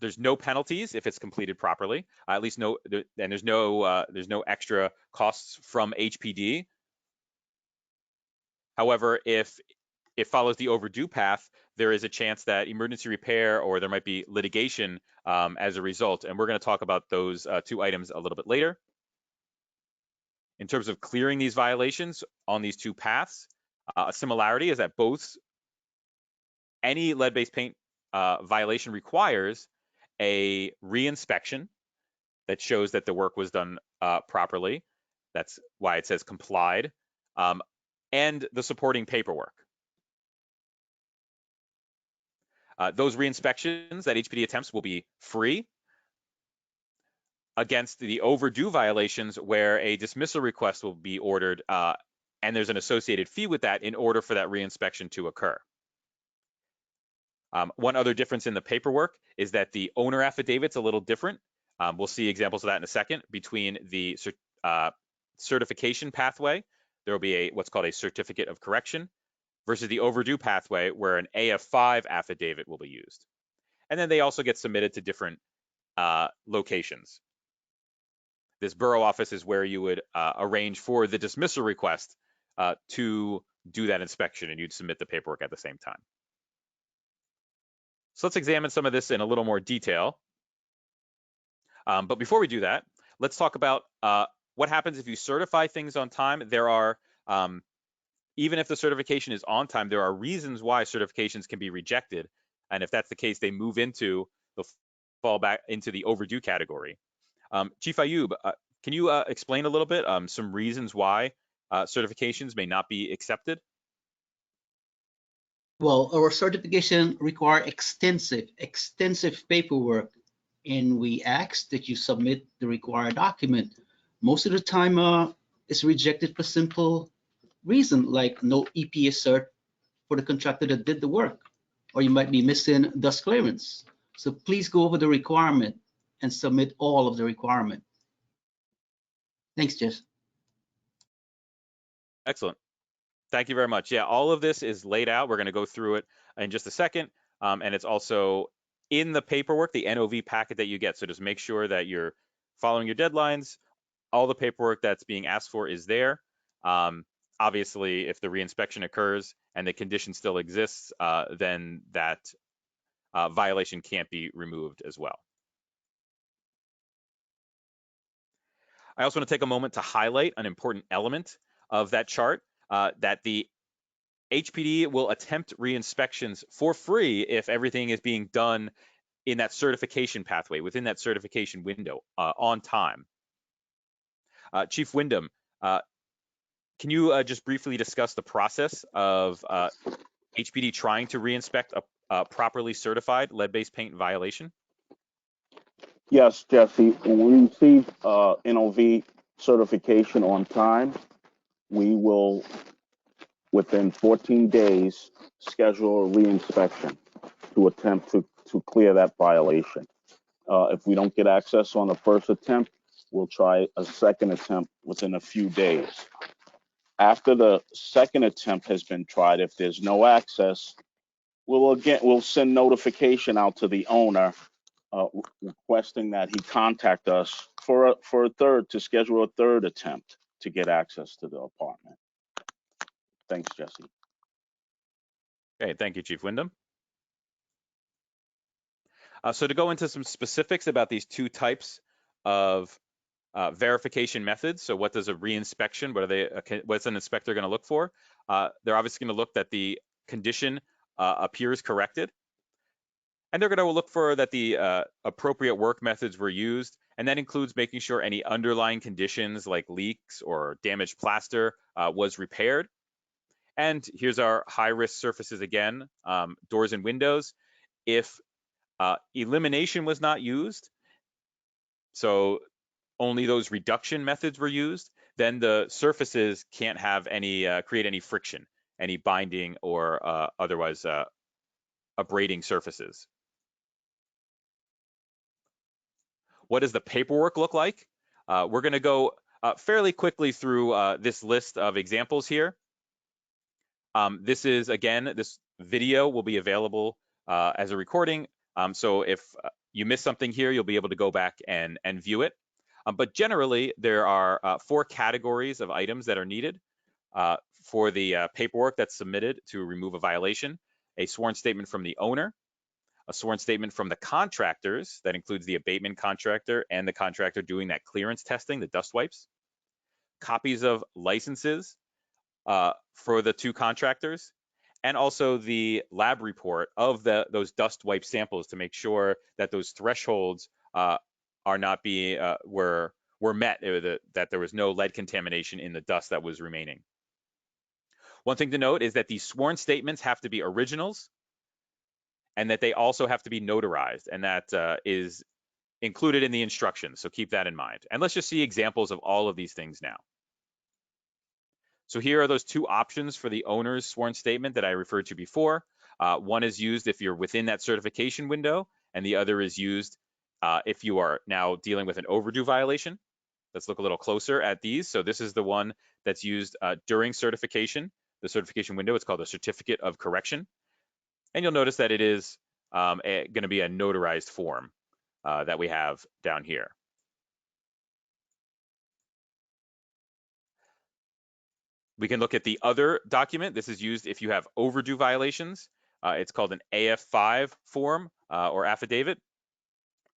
there's no penalties if it's completed properly. At least and there's no extra costs from HPD. However, if it follows the overdue path, there is a chance that emergency repair or there might be litigation as a result. And we're going to talk about those two items a little bit later. In terms of clearing these violations on these two paths, a similarity is that any lead-based paint violation requires a reinspection that shows that the work was done properly. That's why it says complied, and the supporting paperwork. Those reinspection that HPD attempts will be free against the overdue violations where a dismissal request will be ordered and there's an associated fee with that in order for that reinspection to occur. One other difference in the paperwork is that the owner affidavit's a little different. We'll see examples of that in a second. Between the certification pathway, there will be what's called a certificate of correction versus the overdue pathway where an AF5 affidavit will be used. And then they also get submitted to different locations. This borough office is where you would arrange for the dismissal request to do that inspection, and you'd submit the paperwork at the same time. So let's examine some of this in a little more detail. But before we do that, let's talk about what happens if you certify things on time. There are, even if the certification is on time, there are reasons why certifications can be rejected. And if that's the case, they move into the fall back into the overdue category. Chief Ayub, can you explain a little bit some reasons why certifications may not be accepted? Well, our certification require extensive paperwork, and we ask that you submit the required document. Most of the time, it's rejected for simple reason, like no EPA cert for the contractor that did the work, or you might be missing dust clearance. So please go over the requirement and submit all of the requirement. Thanks, Jess. Excellent. Thank you very much. Yeah, all of this is laid out. We're going to go through it in just a second. And it's also in the paperwork, the NOV packet that you get. So just make sure that you're following your deadlines. All the paperwork that's being asked for is there. Obviously, if the reinspection occurs and the condition still exists, then that violation can't be removed as well. I also want to take a moment to highlight an important element of that chart, that the HPD will attempt re-inspections for free if everything is being done in that certification pathway, within that certification window, on time. Chief Wyndham, can you just briefly discuss the process of HPD trying to re-inspect a properly certified lead-based paint violation? Yes, Jesse. When we receive NOV certification on time, we will, within 14 days, schedule a reinspection to attempt to clear that violation. If we don't get access on the first attempt, we'll try a second attempt within a few days. After the second attempt has been tried, if there's no access, we'll send notification out to the owner requesting that he contact us for to schedule a third attempt to get access to the apartment. Thanks, Jesse. Okay, thank you, Chief Wyndham. So to go into some specifics about these two types of verification methods. So what does a reinspection, what's an inspector going to look for? They're obviously going to look that the condition appears corrected. And they're going to look for that the appropriate work methods were used. And that includes making sure any underlying conditions like leaks or damaged plaster was repaired. And here's our high-risk surfaces again, doors and windows. If elimination was not used, so only those reduction methods were used, then the surfaces can't have any create any friction, any binding or otherwise abrading surfaces. What does the paperwork look like? We're going to go fairly quickly through this list of examples here. This is, again, this video will be available as a recording. So if you miss something here, you'll be able to go back and view it. But generally, there are 4 categories of items that are needed for the paperwork that's submitted to remove a violation: a sworn statement from the owner, a sworn statement from the contractors, that includes the abatement contractor and the contractor doing that clearance testing, the dust wipes, copies of licenses for the 2 contractors, and also the lab report of those dust wipe samples to make sure that those thresholds are not being were met, that there was no lead contamination in the dust that was remaining. One thing to note is that these sworn statements have to be originals, and that they also have to be notarized, and that is included in the instructions. So keep that in mind. And let's just see examples of all of these things now. So here are those 2 options for the owner's sworn statement that I referred to before. One is used if you're within that certification window, and the other is used if you are now dealing with an overdue violation. Let's look a little closer at these. So this is the one that's used during certification, the certification window. It's called a certificate of correction. And you'll notice that it is going to be a notarized form that we have down here. We can look at the other document. This is used if you have overdue violations. It's called an AF5 form or affidavit.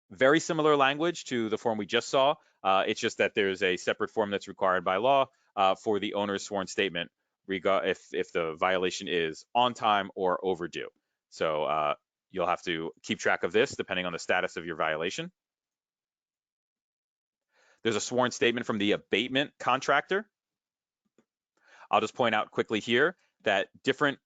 Very similar language to the form we just saw. It's just that there's a separate form that's required by law for the owner's sworn statement if the violation is on time or overdue. So you'll have to keep track of this depending on the status of your violation. There's a sworn statement from the abatement contractor. I'll just point out quickly here that different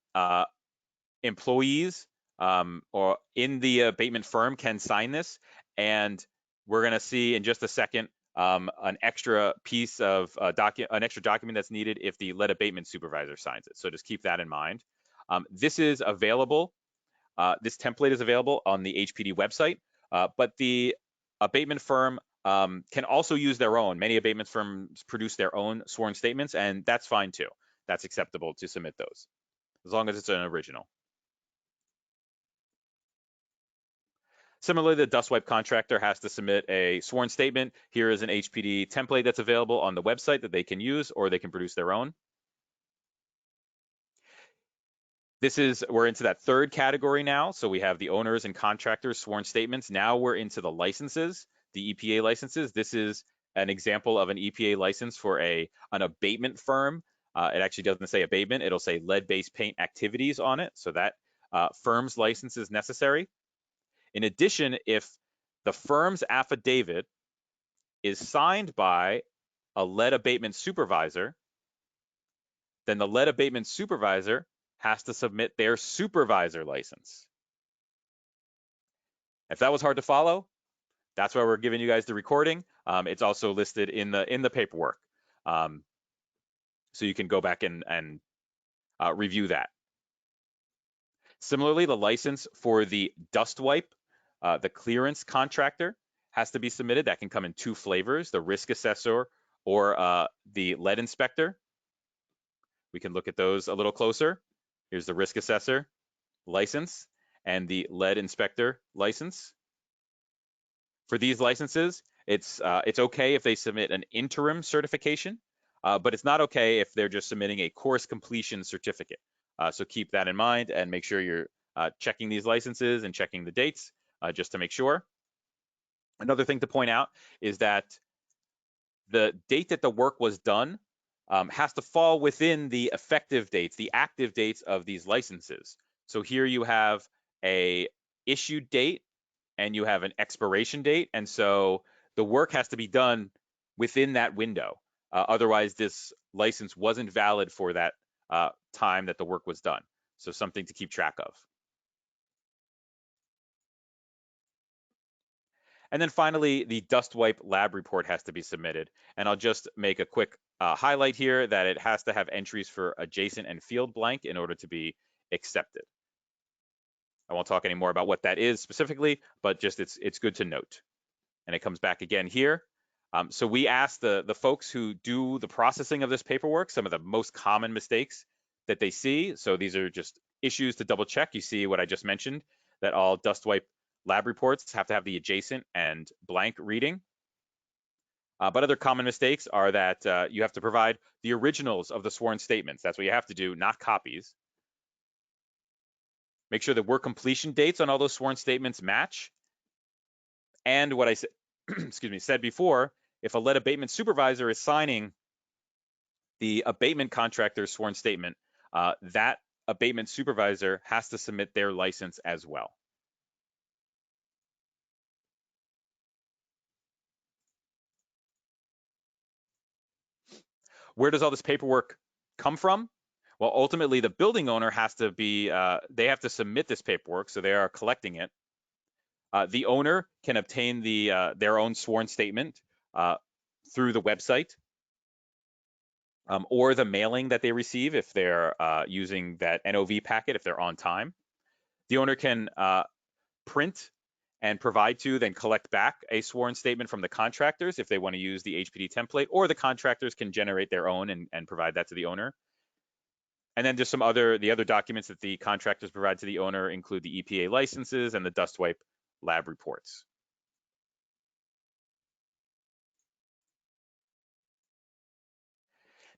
employees or in the abatement firm can sign this, and we're going to see in just a second an extra piece of an extra document that's needed if the lead abatement supervisor signs it. So just keep that in mind. This is available. This template is available on the HPD website, but the abatement firm can also use their own. Many abatement firms produce their own sworn statements, and that's fine too. That's acceptable to submit those, as long as it's an original. Similarly, the dust wipe contractor has to submit a sworn statement. Here is an HPD template that's available on the website that they can use, or they can produce their own. We're into that 3rd category now. So we have the owners and contractors sworn statements. Now we're into the licenses, the EPA licenses. This is an example of an EPA license for an abatement firm. It actually doesn't say abatement, it'll say lead-based paint activities on it, so that firm's license is necessary. In addition, if the firm's affidavit is signed by a lead abatement supervisor, then the lead abatement supervisor has to submit their supervisor license. If that was hard to follow, that's why we're giving you guys the recording. It's also listed in the paperwork, so you can go back and review that. Similarly, the license for the dust wipe, the clearance contractor, has to be submitted. That can come in two flavors: the risk assessor or the lead inspector. We can look at those a little closer. Here's the risk assessor license and the lead inspector license. For these licenses, it's okay if they submit an interim certification, but it's not okay if they're just submitting a course completion certificate. So keep that in mind and make sure you're checking these licenses and checking the dates just to make sure. Another thing to point out is that the date that the work was done has to fall within the effective dates, the active dates of these licenses. So here you have a issued date and you have an expiration date, and so the work has to be done within that window. Otherwise, this license wasn't valid for that time that the work was done. So something to keep track of. And then finally, the dust wipe lab report has to be submitted. And I'll just make a quick highlight here that it has to have entries for adjacent and field blank in order to be accepted. I won't talk any more about what that is specifically, but just it's good to note. And it comes back again here. So we asked the folks who do the processing of this paperwork some of the most common mistakes that they see. So these are just issues to double check. You see what I just mentioned, that all dust wipe lab reports have to have the adjacent and blank reading. But other common mistakes are that you have to provide the originals of the sworn statements. That's what you have to do, not copies. Make sure the work completion dates on all those sworn statements match. And what I said, said before, if a lead abatement supervisor is signing the abatement contractor's sworn statement, that abatement supervisor has to submit their license as well. Where does all this paperwork come from? Well, ultimately, the building owner has to be, they have to submit this paperwork, so they are collecting it. The owner can obtain their own sworn statement through the website or the mailing that they receive if they're using that NOV packet, if they're on time. The owner can print and provide to, then collect back a sworn statement from the contractors if they want to use the HPD template, or the contractors can generate their own and provide that to the owner. And then just the other documents that the contractors provide to the owner include the EPA licenses and the dust wipe lab reports.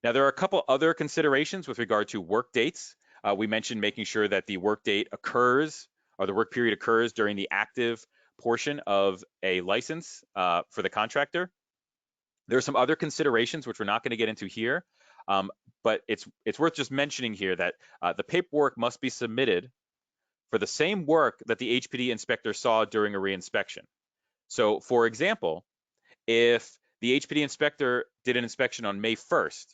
Now, there are a couple other considerations with regard to work dates. We mentioned making sure that the work date occurs, or the work period occurs during the active portion of a license for the contractor. There are some other considerations which we're not going to get into here, but it's worth just mentioning here that the paperwork must be submitted for the same work that the HPD inspector saw during a reinspection. So, for example, if the HPD inspector did an inspection on May 1st,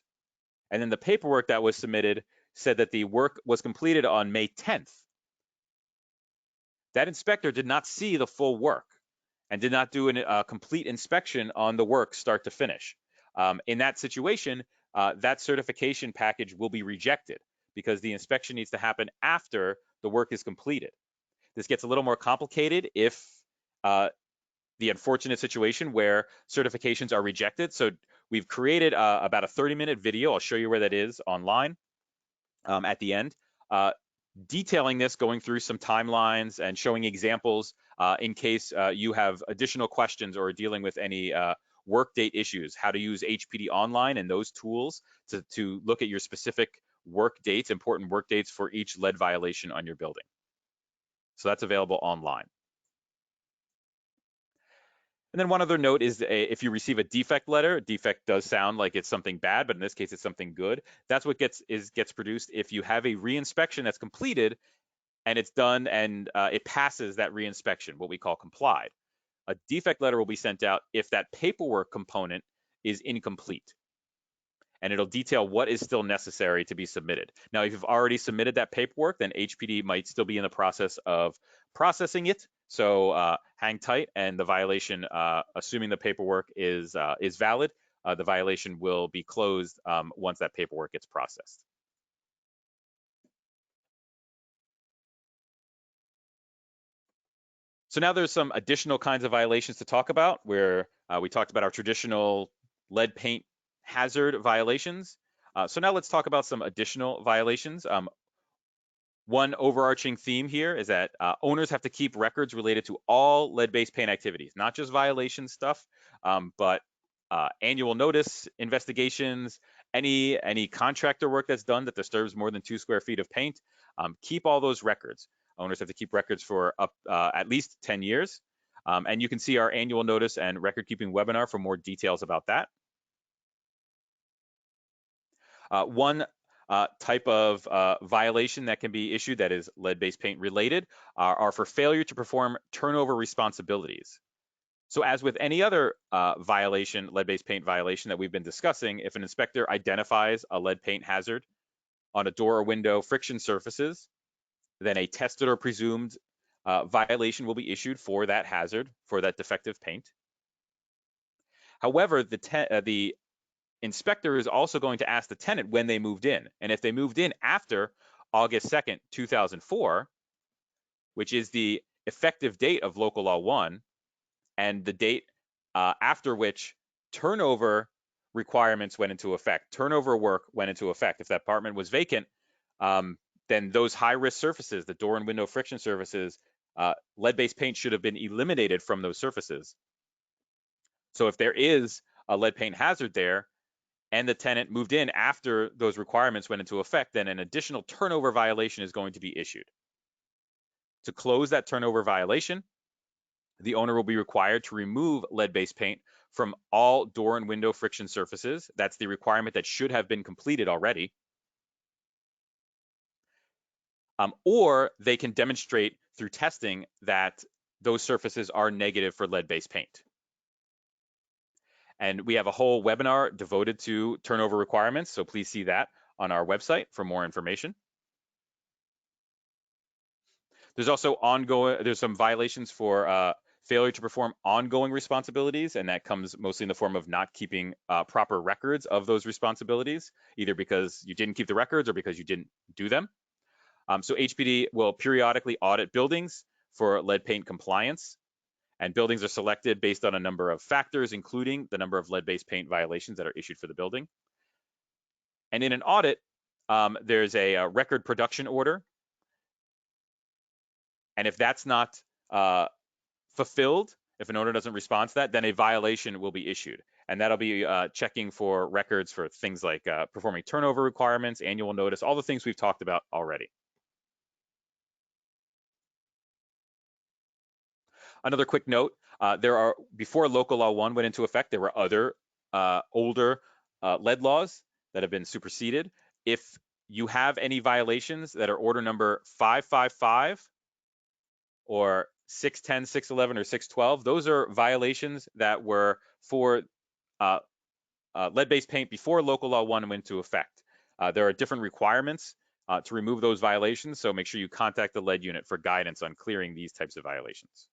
and then the paperwork that was submitted said that the work was completed on May 10th, that inspector did not see the full work and did not do a complete inspection on the work start to finish. In that situation, that certification package will be rejected because the inspection needs to happen after the work is completed. This gets a little more complicated if the unfortunate situation where certifications are rejected. So we've created about a 30-minute video. I'll show you where that is online at the end, detailing this, going through some timelines and showing examples in case you have additional questions or are dealing with any work date issues, how to use HPD Online and those tools to look at your specific work dates, important work dates for each lead violation on your building. So that's available online. And then one other note is if you receive a defect letter, defect does sound like it's something bad, but in this case, it's something good. That's what gets produced if you have a reinspection that's completed and it's done and it passes that reinspection, what we call complied. A defect letter will be sent out if that paperwork component is incomplete. And it'll detail what is still necessary to be submitted. Now, if you've already submitted that paperwork, then HPD might still be in the process of processing it. So hang tight, and the violation, assuming the paperwork is valid, the violation will be closed once that paperwork gets processed. So now there's some additional kinds of violations to talk about, where we talked about our traditional lead paint hazard violations. So now let's talk about some additional violations. One overarching theme here is that owners have to keep records related to all lead-based paint activities, not just violation stuff, but annual notice, investigations, any contractor work that's done that disturbs more than 2 square feet of paint. Keep all those records. Owners have to keep records for at least 10 years. And you can see our annual notice and record keeping webinar for more details about that. One type of violation that can be issued that is lead-based paint related are for failure to perform turnover responsibilities. So as with any other violation, lead-based paint violation that we've been discussing, if an inspector identifies a lead paint hazard on a door or window friction surfaces, then a tested or presumed violation will be issued for that hazard, for that defective paint. However, the inspector is also going to ask the tenant when they moved in. And if they moved in after August 2nd, 2004, which is the effective date of Local Law 1, and the date after which turnover requirements went into effect, turnover work went into effect. If that apartment was vacant, then those high-risk surfaces, the door and window friction surfaces, lead-based paint should have been eliminated from those surfaces. So if there is a lead paint hazard there, and the tenant moved in after those requirements went into effect, then an additional turnover violation is going to be issued. To close that turnover violation, the owner will be required to remove lead-based paint from all door and window friction surfaces. That's the requirement that should have been completed already. Or they can demonstrate through testing that those surfaces are negative for lead-based paint. And we have a whole webinar devoted to turnover requirements, so please see that on our website for more information. There's also there's some violations for failure to perform ongoing responsibilities, and that comes mostly in the form of not keeping proper records of those responsibilities, either because you didn't keep the records or because you didn't do them. So HPD will periodically audit buildings for lead paint compliance. And buildings are selected based on a number of factors, including the number of lead-based paint violations that are issued for the building. And in an audit, there's a record production order. And if that's not fulfilled, if an owner doesn't respond to that, then a violation will be issued. And that'll be checking for records for things like performing turnover requirements, annual notice, all the things we've talked about already. Another quick note, before Local Law 1 went into effect, there were other older lead laws that have been superseded. If you have any violations that are order number 555 or 610, 611, or 612, those are violations that were for lead-based paint before Local Law 1 went into effect. There are different requirements to remove those violations, so make sure you contact the lead unit for guidance on clearing these types of violations.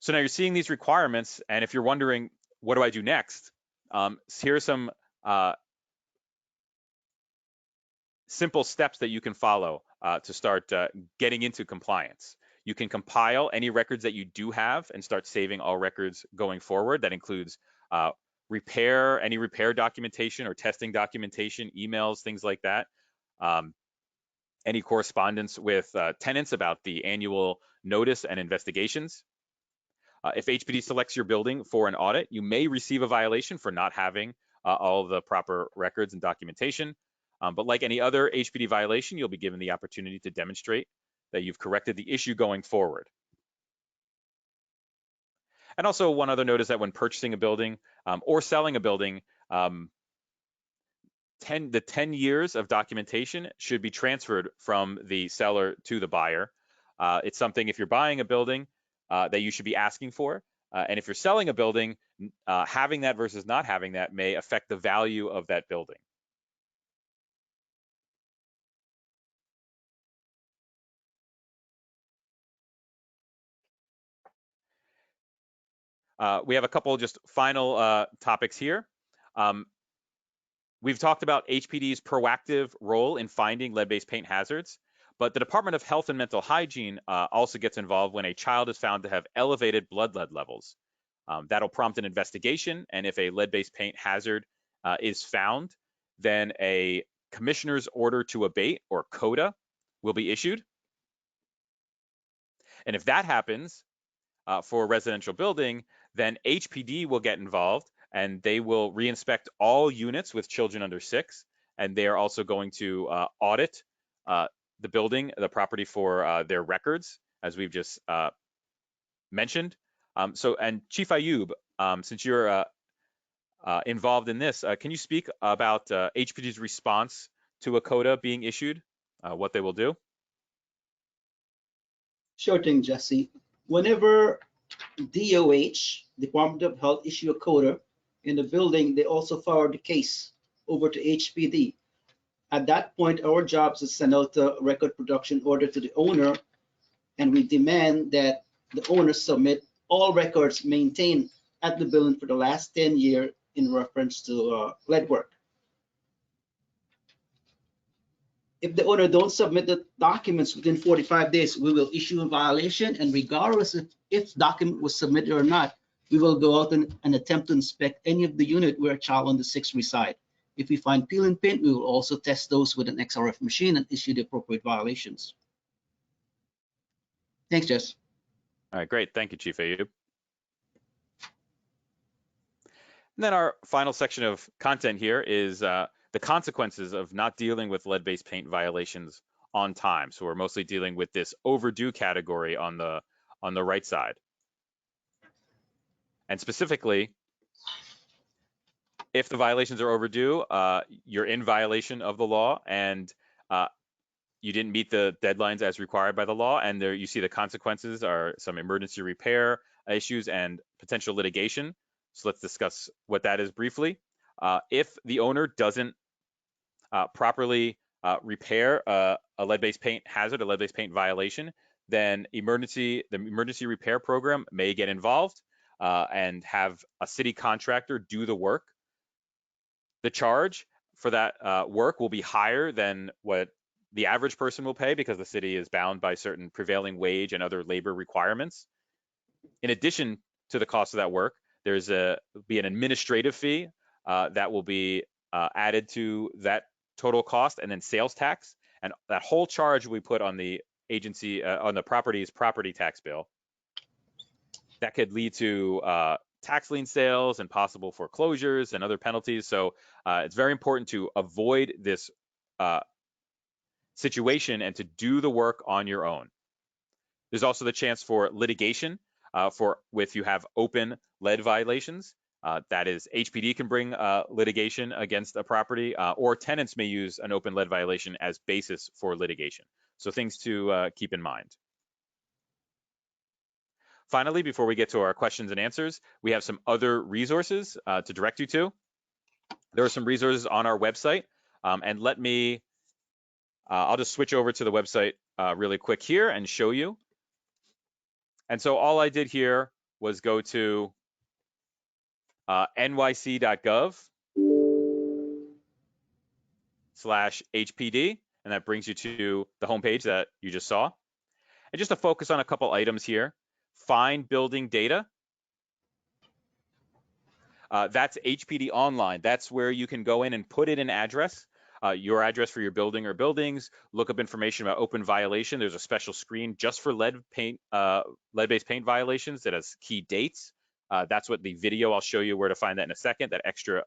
So now you're seeing these requirements, and if you're wondering, what do I do next? Here are some simple steps that you can follow to start getting into compliance. You can compile any records that you do have and start saving all records going forward. That includes any repair documentation or testing documentation, emails, things like that. Any correspondence with tenants about the annual notice and investigations. If HPD selects your building for an audit, you may receive a violation for not having all of the proper records and documentation. But like any other HPD violation, you'll be given the opportunity to demonstrate that you've corrected the issue going forward. And also one other note is that when purchasing a building or selling a building, the 10 years of documentation should be transferred from the seller to the buyer. It's something, if you're buying a building, that you should be asking for. And if you're selling a building, having that versus not having that may affect the value of that building. We have a couple just final topics here. We've talked about HPD's proactive role in finding lead-based paint hazards, but the Department of Health and Mental Hygiene also gets involved when a child is found to have elevated blood lead levels. That'll prompt an investigation, and if a lead-based paint hazard is found, then a commissioner's order to abate, or CODA, will be issued. And if that happens for a residential building, then HPD will get involved, and they will reinspect all units with children under 6, and they are also going to audit the building, the property for their records, as we've just mentioned. And Chief Ayub, since you're involved in this, can you speak about HPD's response to a CODA being issued, what they will do? Sure thing, Jesse. Whenever DOH, Department of Health, issue a CODA in the building, they also forward the case over to HPD. At that point, our job is to send out the record production order to the owner, and we demand that the owner submit all records maintained at the building for the last 10 years in reference to lead work. If the owner don't submit the documents within 45 days, we will issue a violation, and regardless if document was submitted or not, we will go out and attempt to inspect any of the unit where a child under 6 reside. If we find peel and paint, we will also test those with an XRF machine and issue the appropriate violations. Thanks, Jess. All right, great. Thank you, Chief Ayub. And then our final section of content here is the consequences of not dealing with lead-based paint violations on time. So we're mostly dealing with this overdue category on the right side. And specifically, if the violations are overdue, you're in violation of the law, and you didn't meet the deadlines as required by the law, and there you see the consequences are some emergency repair issues and potential litigation. So let's discuss what that is briefly. If the owner doesn't properly repair a lead-based paint hazard, a lead-based paint violation, then the emergency repair program may get involved and have a city contractor do the work. The charge for that work will be higher than what the average person will pay, because the city is bound by certain prevailing wage and other labor requirements. In addition to the cost of that work, there's be an administrative fee that will be added to that total cost, and then sales tax, and that whole charge we put on the agency on the property's property tax bill. That could lead to tax lien sales and possible foreclosures and other penalties. So it's very important to avoid this situation and to do the work on your own. There's also the chance for litigation if you have open lead violations. That is, HPD can bring litigation against a property, or tenants may use an open lead violation as basis for litigation. So things to keep in mind. Finally, before we get to our questions and answers, we have some other resources to direct you to. There are some resources on our website, and I'll just switch over to the website really quick here and show you. And so all I did here was go to nyc.gov/HPD, and that brings you to the homepage that you just saw. And just to focus on a couple items here, find building data. That's HPD Online. That's where you can go in and put in an address, your address for your building or buildings, look up information about open violation. There's a special screen just for lead-based paint violations that has key dates. That's what the video, I'll show you where to find that in a second. That extra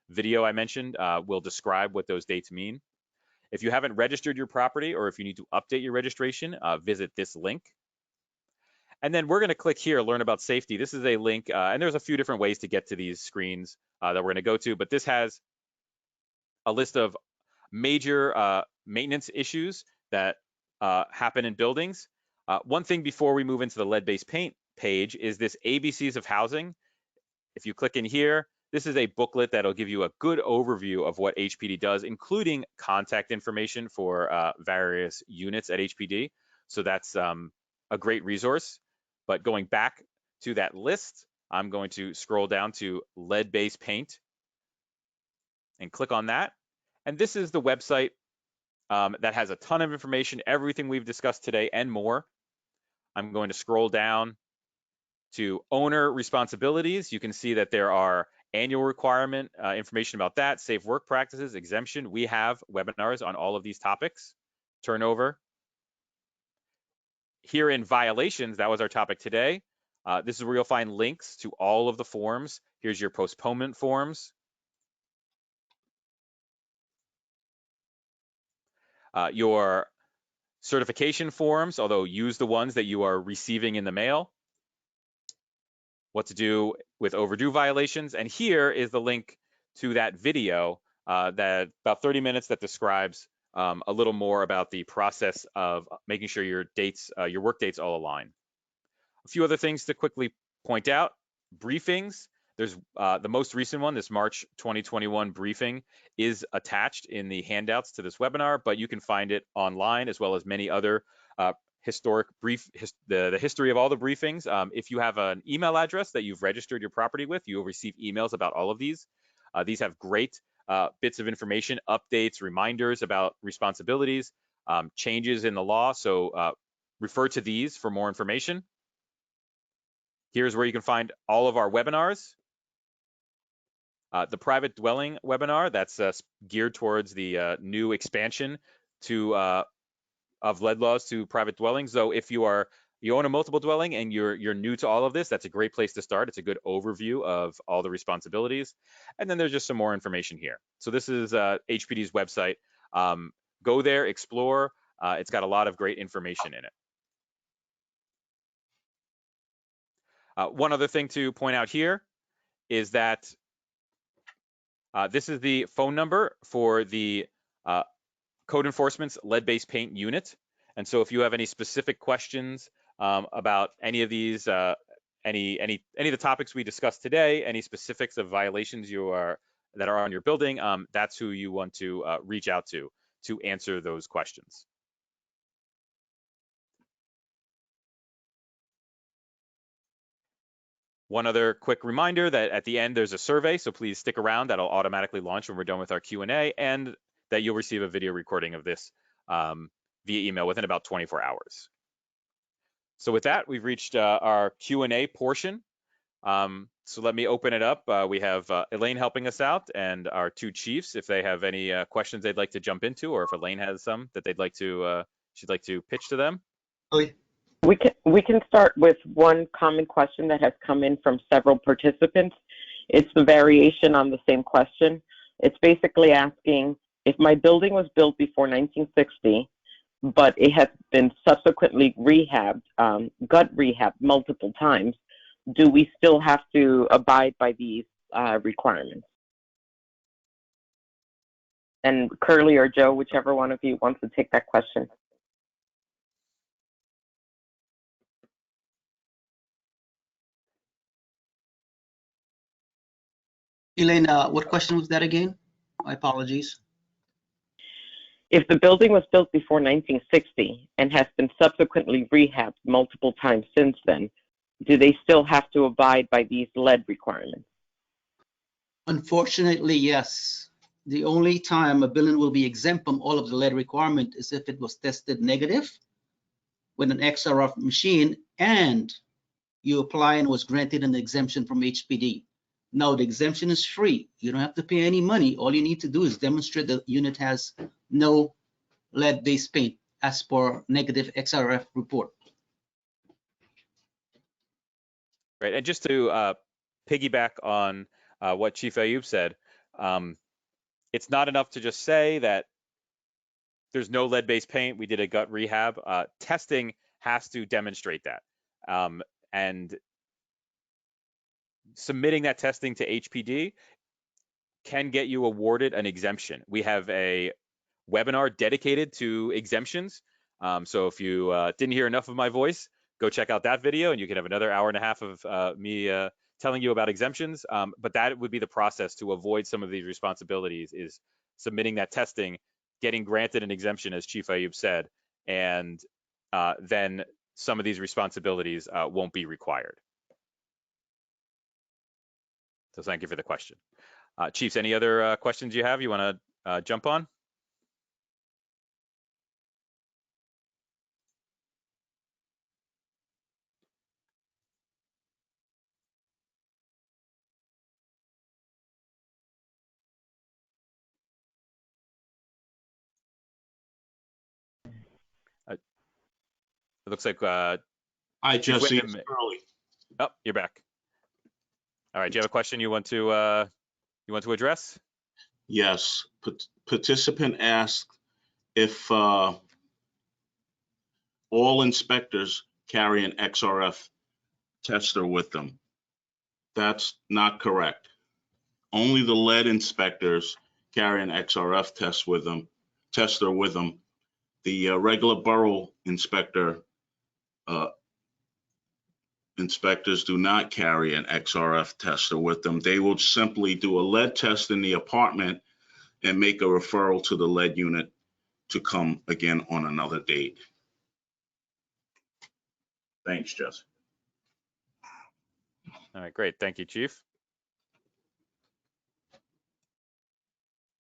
video I mentioned will describe what those dates mean. If you haven't registered your property or if you need to update your registration, visit this link. And then we're going to click here, learn about safety. This is a link, and there's a few different ways to get to these screens that we're going to go to, but this has a list of major maintenance issues that happen in buildings. One thing before we move into the lead-based paint page is this ABCs of housing. If you click in here, this is a booklet that'll give you a good overview of what HPD does, including contact information for various units at HPD. So that's a great resource. But going back to that list, I'm going to scroll down to lead-based paint and click on that. And this is the website that has a ton of information, everything we've discussed today and more. I'm going to scroll down to owner responsibilities. You can see that there are annual requirement information about that, safe work practices, exemption. We have webinars on all of these topics. Turnover. Here in violations, that was our topic today. This is where you'll find links to all of the forms. Here's your postponement forms. Your certification forms, although use the ones that you are receiving in the mail. What to do with overdue violations. And here is the link to that video that about 30 minutes that describes a little more about the process of making sure your dates, your work dates all align. A few other things to quickly point out. Briefings. There's the most recent one, this March 2021 briefing is attached in the handouts to this webinar, but you can find it online as well as many other historic the history of all the briefings. If you have an email address that you've registered your property with, you'll receive emails about all of these. These have great bits of information, updates, reminders about responsibilities, changes in the law. So refer to these for more information. Here's where you can find all of our webinars. The private dwelling webinar, that's geared towards the new expansion to of lead laws to private dwellings. So if you own a multiple dwelling and you're new to all of this, that's a great place to start. It's a good overview of all the responsibilities. And then there's just some more information here. So this is HPD's website. Go there, explore. It's got a lot of great information in it. One other thing to point out here is that this is the phone number for the Code Enforcement's lead-based paint unit. And so if you have any specific questions about any of these, any of the topics we discussed today, any specifics of violations that are on your building, that's who you want to reach out to answer those questions. One other quick reminder that at the end there's a survey, so please stick around. That'll automatically launch when we're done with our Q&A, and that you'll receive a video recording of this via email within about 24 hours. So with that, we've reached our Q&A portion. So let me open it up. We have Elaine helping us out and our two chiefs, if they have any questions they'd like to jump into, or if Elaine has some that she'd like to pitch to them. We can start with one common question that has come in from several participants. It's the variation on the same question. It's basically asking, if my building was built before 1960, but it has been subsequently rehabbed, gut rehabbed multiple times, do we still have to abide by these requirements? And Curly or Joe, whichever one of you wants to take that question. Elaine, what question was that again? My apologies. If the building was built before 1960 and has been subsequently rehabbed multiple times since then, do they still have to abide by these lead requirements? Unfortunately, yes. The only time a building will be exempt from all of the lead requirement is if it was tested negative with an XRF machine and you apply and was granted an exemption from HPD. Now, the exemption is free. You don't have to pay any money. All you need to do is demonstrate the unit has no lead-based paint as per negative XRF report. Right, and just to piggyback on what Chief Ayub said, it's not enough to just say that there's no lead-based paint, we did a gut rehab. Testing has to demonstrate that. And submitting that testing to HPD can get you awarded an exemption. We have a webinar dedicated to exemptions. So if you didn't hear enough of my voice, go check out that video and you can have another hour and a half of me telling you about exemptions. But that would be the process to avoid some of these responsibilities, is submitting that testing, getting granted an exemption, as Chief Ayub said, and then some of these responsibilities won't be required. So thank you for the question. Chiefs, any other questions you have you want to jump on? It looks like Hi, Chief Jesse. Wyndham. It's Early. Oh, you're back. All right. Do you have a question you want to address? Yes. Participant asked if all inspectors carry an XRF tester with them. That's not correct. Only the lead inspectors carry an XRF tester with them. The regular borough inspectors do not carry an XRF tester with them. They will simply do a lead test in the apartment and make a referral to the lead unit to come again on another date. Thanks, Jesse. All right, great. Thank you, Chief.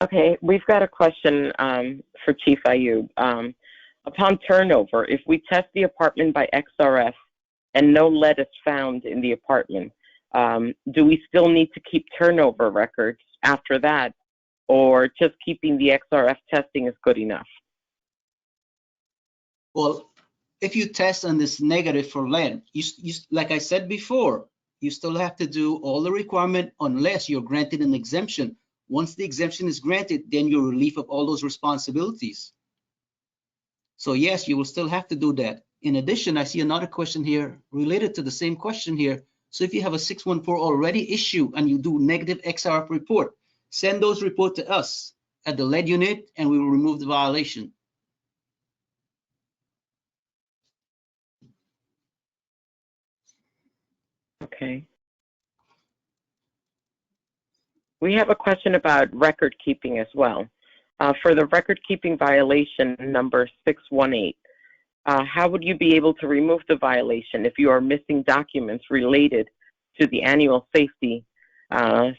Okay, we've got a question for Chief Ayub. Upon turnover, if we test the apartment by XRF and no lead is found in the apartment, do we still need to keep turnover records after that, or just keeping the XRF testing is good enough? Well, if you test and it's negative for lead, you, like I said before, you still have to do all the requirement unless you're granted an exemption. Once the exemption is granted, then you're relief of all those responsibilities. So yes, you will still have to do that. In addition, I see another question here related to the same question here. So if you have a 614 already issue and you do negative XRF report, send those report to us at the lead unit and we will remove the violation. Okay. We have a question about record keeping as well. For the record keeping violation number 618, how would you be able to remove the violation if you are missing documents related to the annual safety,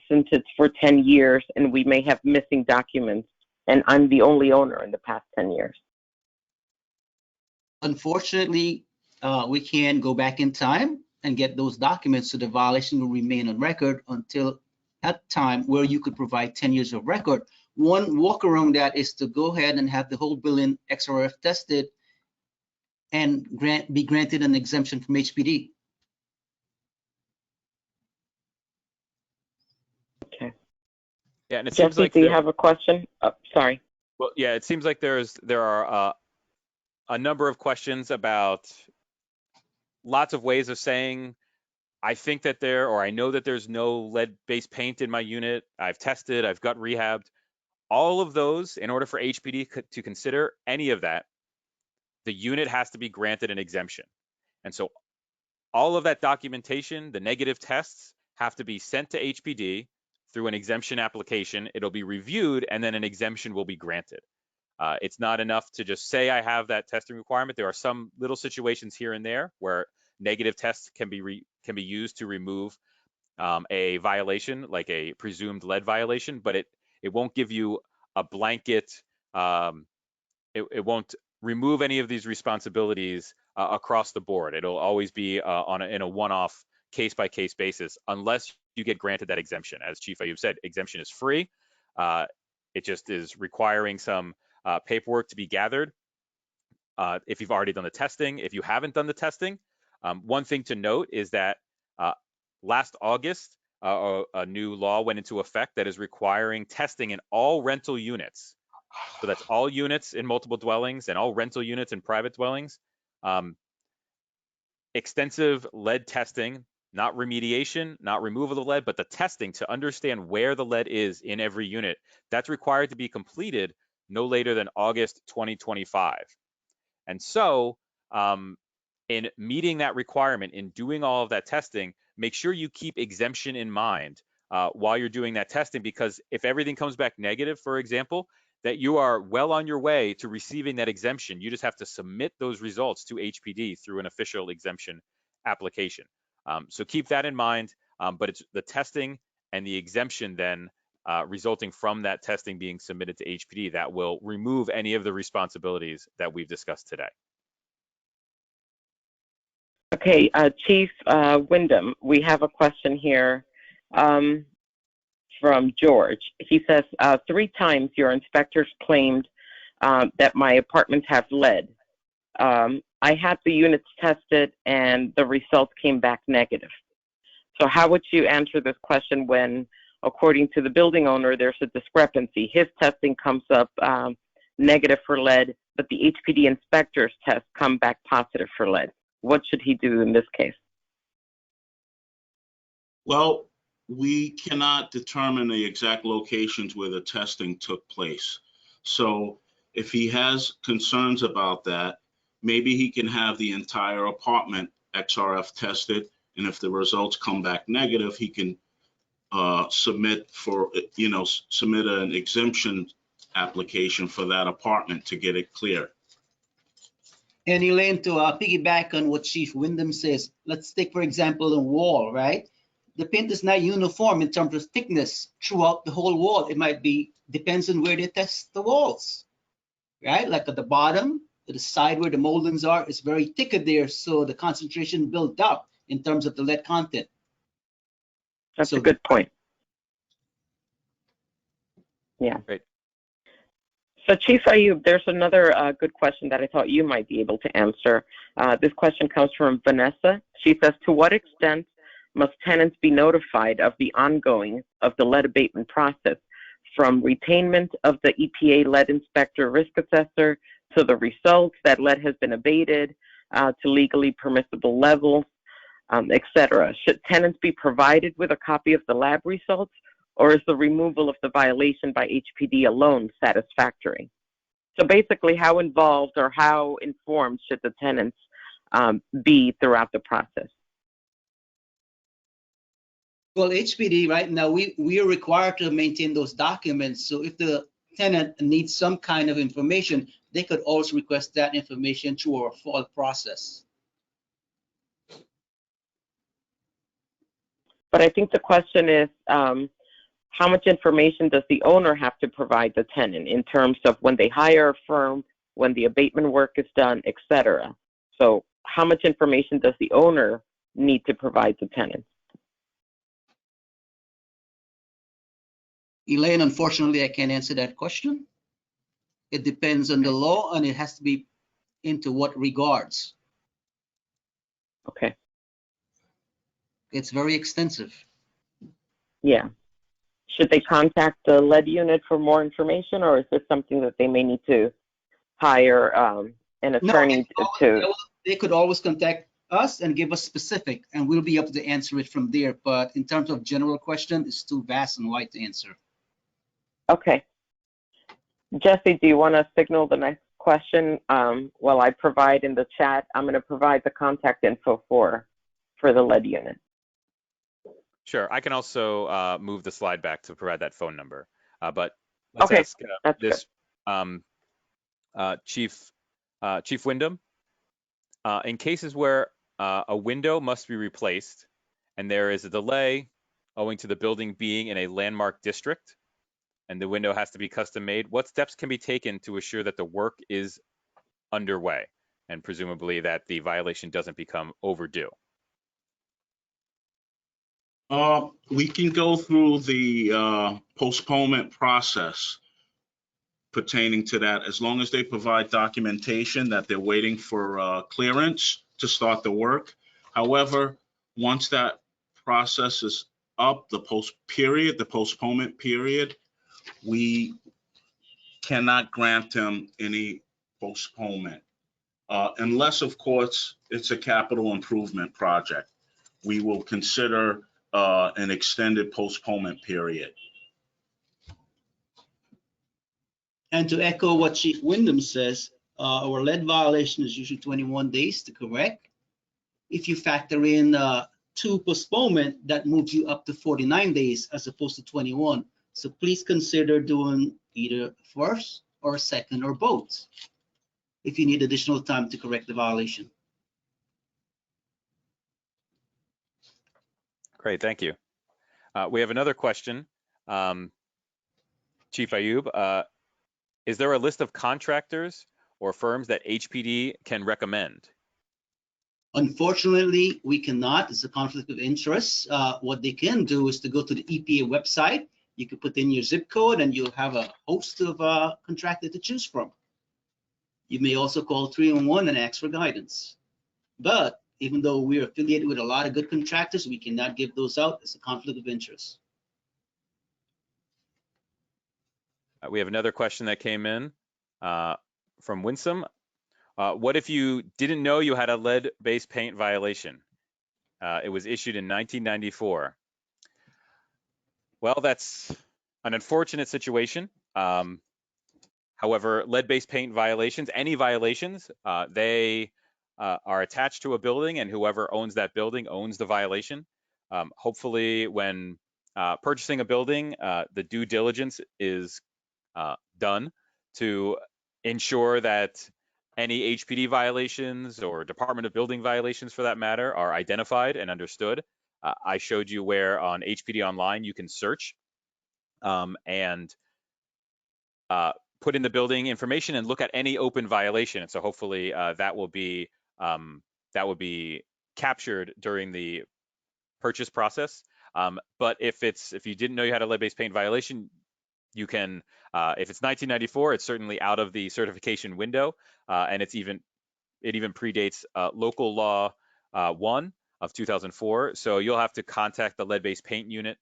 since it's for 10 years and we may have missing documents and I'm the only owner in the past 10 years? Unfortunately, we can go back in time and get those documents, so the violation will remain on record until that time where you could provide 10 years of record. One walk around that is to go ahead and have the whole building XRF tested and be granted an exemption from HPD. Okay. Yeah, and it Jesse, seems like do you have a question? Oh, sorry. well, yeah, it seems like there are a number of questions about lots of ways of saying, I think that or I know that there's no lead-based paint in my unit. I've tested, I've gut rehabbed. All of those, in order for HPD to consider any of that, the unit has to be granted an exemption. And so all of that documentation, the negative tests, have to be sent to HPD through an exemption application. It'll be reviewed, and then an exemption will be granted. It's not enough to just say I have that testing requirement. There are some little situations here and there where negative tests can be used to remove a violation, like a presumed lead violation, but it won't give you a blanket. It won't remove any of these responsibilities across the board. It'll always be in a one-off, case-by-case basis, unless you get granted that exemption. As Chief Ayub said, exemption is free. It just is requiring some paperwork to be gathered. If you've already done the testing, if you haven't done the testing, one thing to note is that last August, a new law went into effect that is requiring testing in all rental units So that's all units in multiple dwellings and all rental units in private dwellings. Extensive lead testing, not remediation, not removal of the lead, but the testing to understand where the lead is in every unit. That's required to be completed no later than August 2025. And so, in meeting that requirement, in doing all of that testing, make sure you keep exemption in mind while you're doing that testing, because if everything comes back negative, for example, that you are well on your way to receiving that exemption. You just have to submit those results to HPD through an official exemption application. So keep that in mind, but it's the testing and the exemption then resulting from that testing being submitted to HPD that will remove any of the responsibilities that we've discussed today. Okay, Chief Wyndham, we have a question here from George. He says, 3 times your inspectors claimed that my apartments have lead. I had the units tested and the results came back negative. So how would you answer this question when, according to the building owner, there's a discrepancy? His testing comes up negative for lead, but the HPD inspectors test come back positive for lead. What should he do in this case? Well, we cannot determine the exact locations where the testing took place. So if he has concerns about that, maybe he can have the entire apartment XRF tested. And if the results come back negative, he can submit an exemption application for that apartment to get it clear. And Elaine, to piggyback on what Chief Wyndham says, let's take, for example, a wall, right? The paint is not uniform in terms of thickness throughout the whole wall. It might be, depends on where they test the walls, right? Like at the bottom, to the side where the moldings are, it's very thicker there, so the concentration built up in terms of the lead content. That's a good point. Yeah. Great. So Chief Ayub, there's another good question that I thought you might be able to answer. This question comes from Vanessa. She says, to what extent must tenants be notified of the ongoing of the lead abatement process, from retainment of the EPA lead inspector risk assessor to the results that lead has been abated to legally permissible levels, etc.? Should tenants be provided with a copy of the lab results, or is the removal of the violation by HPD alone satisfactory? So basically, how involved or how informed should the tenants be throughout the process? Well, HPD right now, we are required to maintain those documents. So if the tenant needs some kind of information, they could also request that information through our FOIL process. But I think the question is, how much information does the owner have to provide the tenant in terms of when they hire a firm, when the abatement work is done, etc.? So how much information does the owner need to provide the tenant? Elaine, unfortunately, I can't answer that question. It depends on the law, and it has to be into what regards. Okay. It's very extensive. Yeah. Should they contact the lead unit for more information, or is this something that they may need to hire an attorney to? They could always contact us and give us specific, and we'll be able to answer it from there. But in terms of general question, it's too vast and wide to answer. Okay. Jesse, do you want to signal the next question while I provide in the chat? I'm going to provide the contact info for the lead unit. Sure. I can also move the slide back to provide that phone number. But let's okay. ask this Chief Wyndham. In cases where a window must be replaced and there is a delay owing to the building being in a landmark district and the window has to be custom made, what steps can be taken to assure that the work is underway and presumably that the violation doesn't become overdue? We can go through the postponement process pertaining to that, as long as they provide documentation that they're waiting for clearance to start the work. However, once that process is up, the postponement period, we cannot grant him any postponement. Unless, of course, it's a capital improvement project. We will consider an extended postponement period. And to echo what Chief Wyndham says, our lead violation is usually 21 days to correct. If you factor in 2 postponement, that moves you up to 49 days as opposed to 21. So please consider doing either first or second or both if you need additional time to correct the violation. Great, thank you. We have another question. Chief Ayub, is there a list of contractors or firms that HPD can recommend? Unfortunately, we cannot. It's a conflict of interest. What they can do is to go to the EPA website. You can put in your zip code and you'll have a host of contractors to choose from. You may also call 311 and ask for guidance. But even though we're affiliated with a lot of good contractors, we cannot give those out. It's a conflict of interest. We have another question that came in from Winsome. What if you didn't know you had a lead-based paint violation? It was issued in 1994. Well, that's an unfortunate situation. However, lead-based paint violations, any violations, they are attached to a building, and whoever owns that building owns the violation. Hopefully, when purchasing a building, the due diligence is done to ensure that any HPD violations or Department of Building violations, for that matter, are identified and understood. I showed you where on HPD Online you can search and put in the building information and look at any open violation. And so hopefully that will be captured during the purchase process. But if you didn't know you had a lead-based paint violation, you can, if it's 1994, it's certainly out of the certification window, and it even predates local law 1 of 2004. So you'll have to contact the lead-based paint unit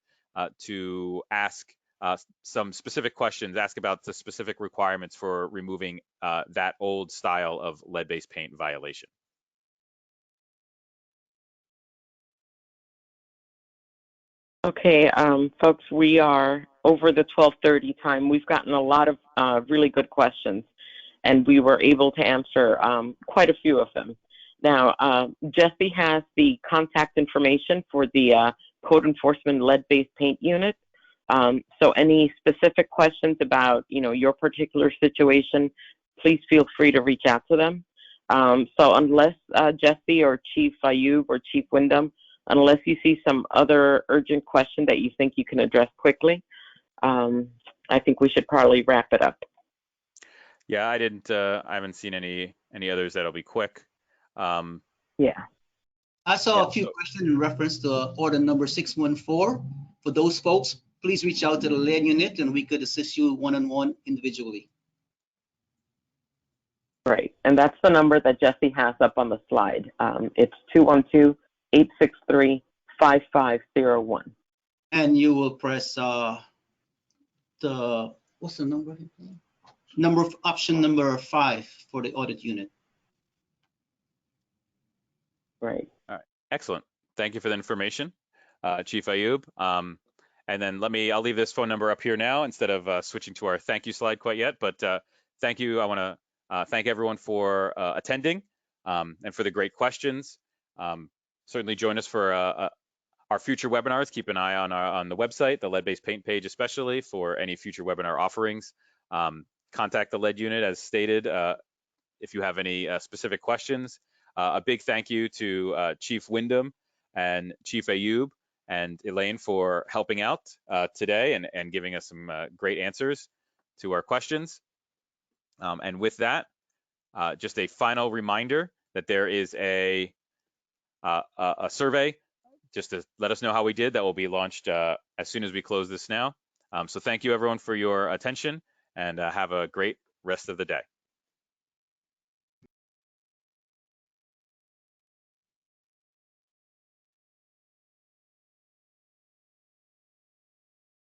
to ask some specific questions, ask about the specific requirements for removing that old style of lead-based paint violation. Okay, folks, we are over the 12:30 time. We've gotten a lot of really good questions, and we were able to answer quite a few of them. Now, Jesse has the contact information for the code enforcement lead-based paint unit. So any specific questions about, your particular situation, please feel free to reach out to them. So unless Jesse or Chief Ayub or Chief Wyndham, unless you see some other urgent question that you think you can address quickly, I think we should probably wrap it up. Yeah, I haven't seen any others that'll be quick. Yeah. I saw a few questions in reference to order number 614. For those folks, please reach out to the lead unit and we could assist you one-on-one individually. Right, and that's the number that Jesse has up on the slide. It's 212-863-5501. And you will press what's the number? Option number 5 for the audit unit. Right. All right, excellent. Thank you for the information, Chief Ayub. And then I'll leave this phone number up here now instead of switching to our thank you slide quite yet. But thank you. I want to thank everyone for attending and for the great questions. Certainly join us for our future webinars. Keep an eye on the website, the lead-based paint page, especially for any future webinar offerings. Contact the lead unit as stated if you have any specific questions. A big thank you to Chief Wyndham and Chief Ayub and Elaine for helping out today and giving us some great answers to our questions. And with that, just a final reminder that there is a survey just to let us know how we did that will be launched as soon as we close this now. So thank you everyone for your attention and have a great rest of the day.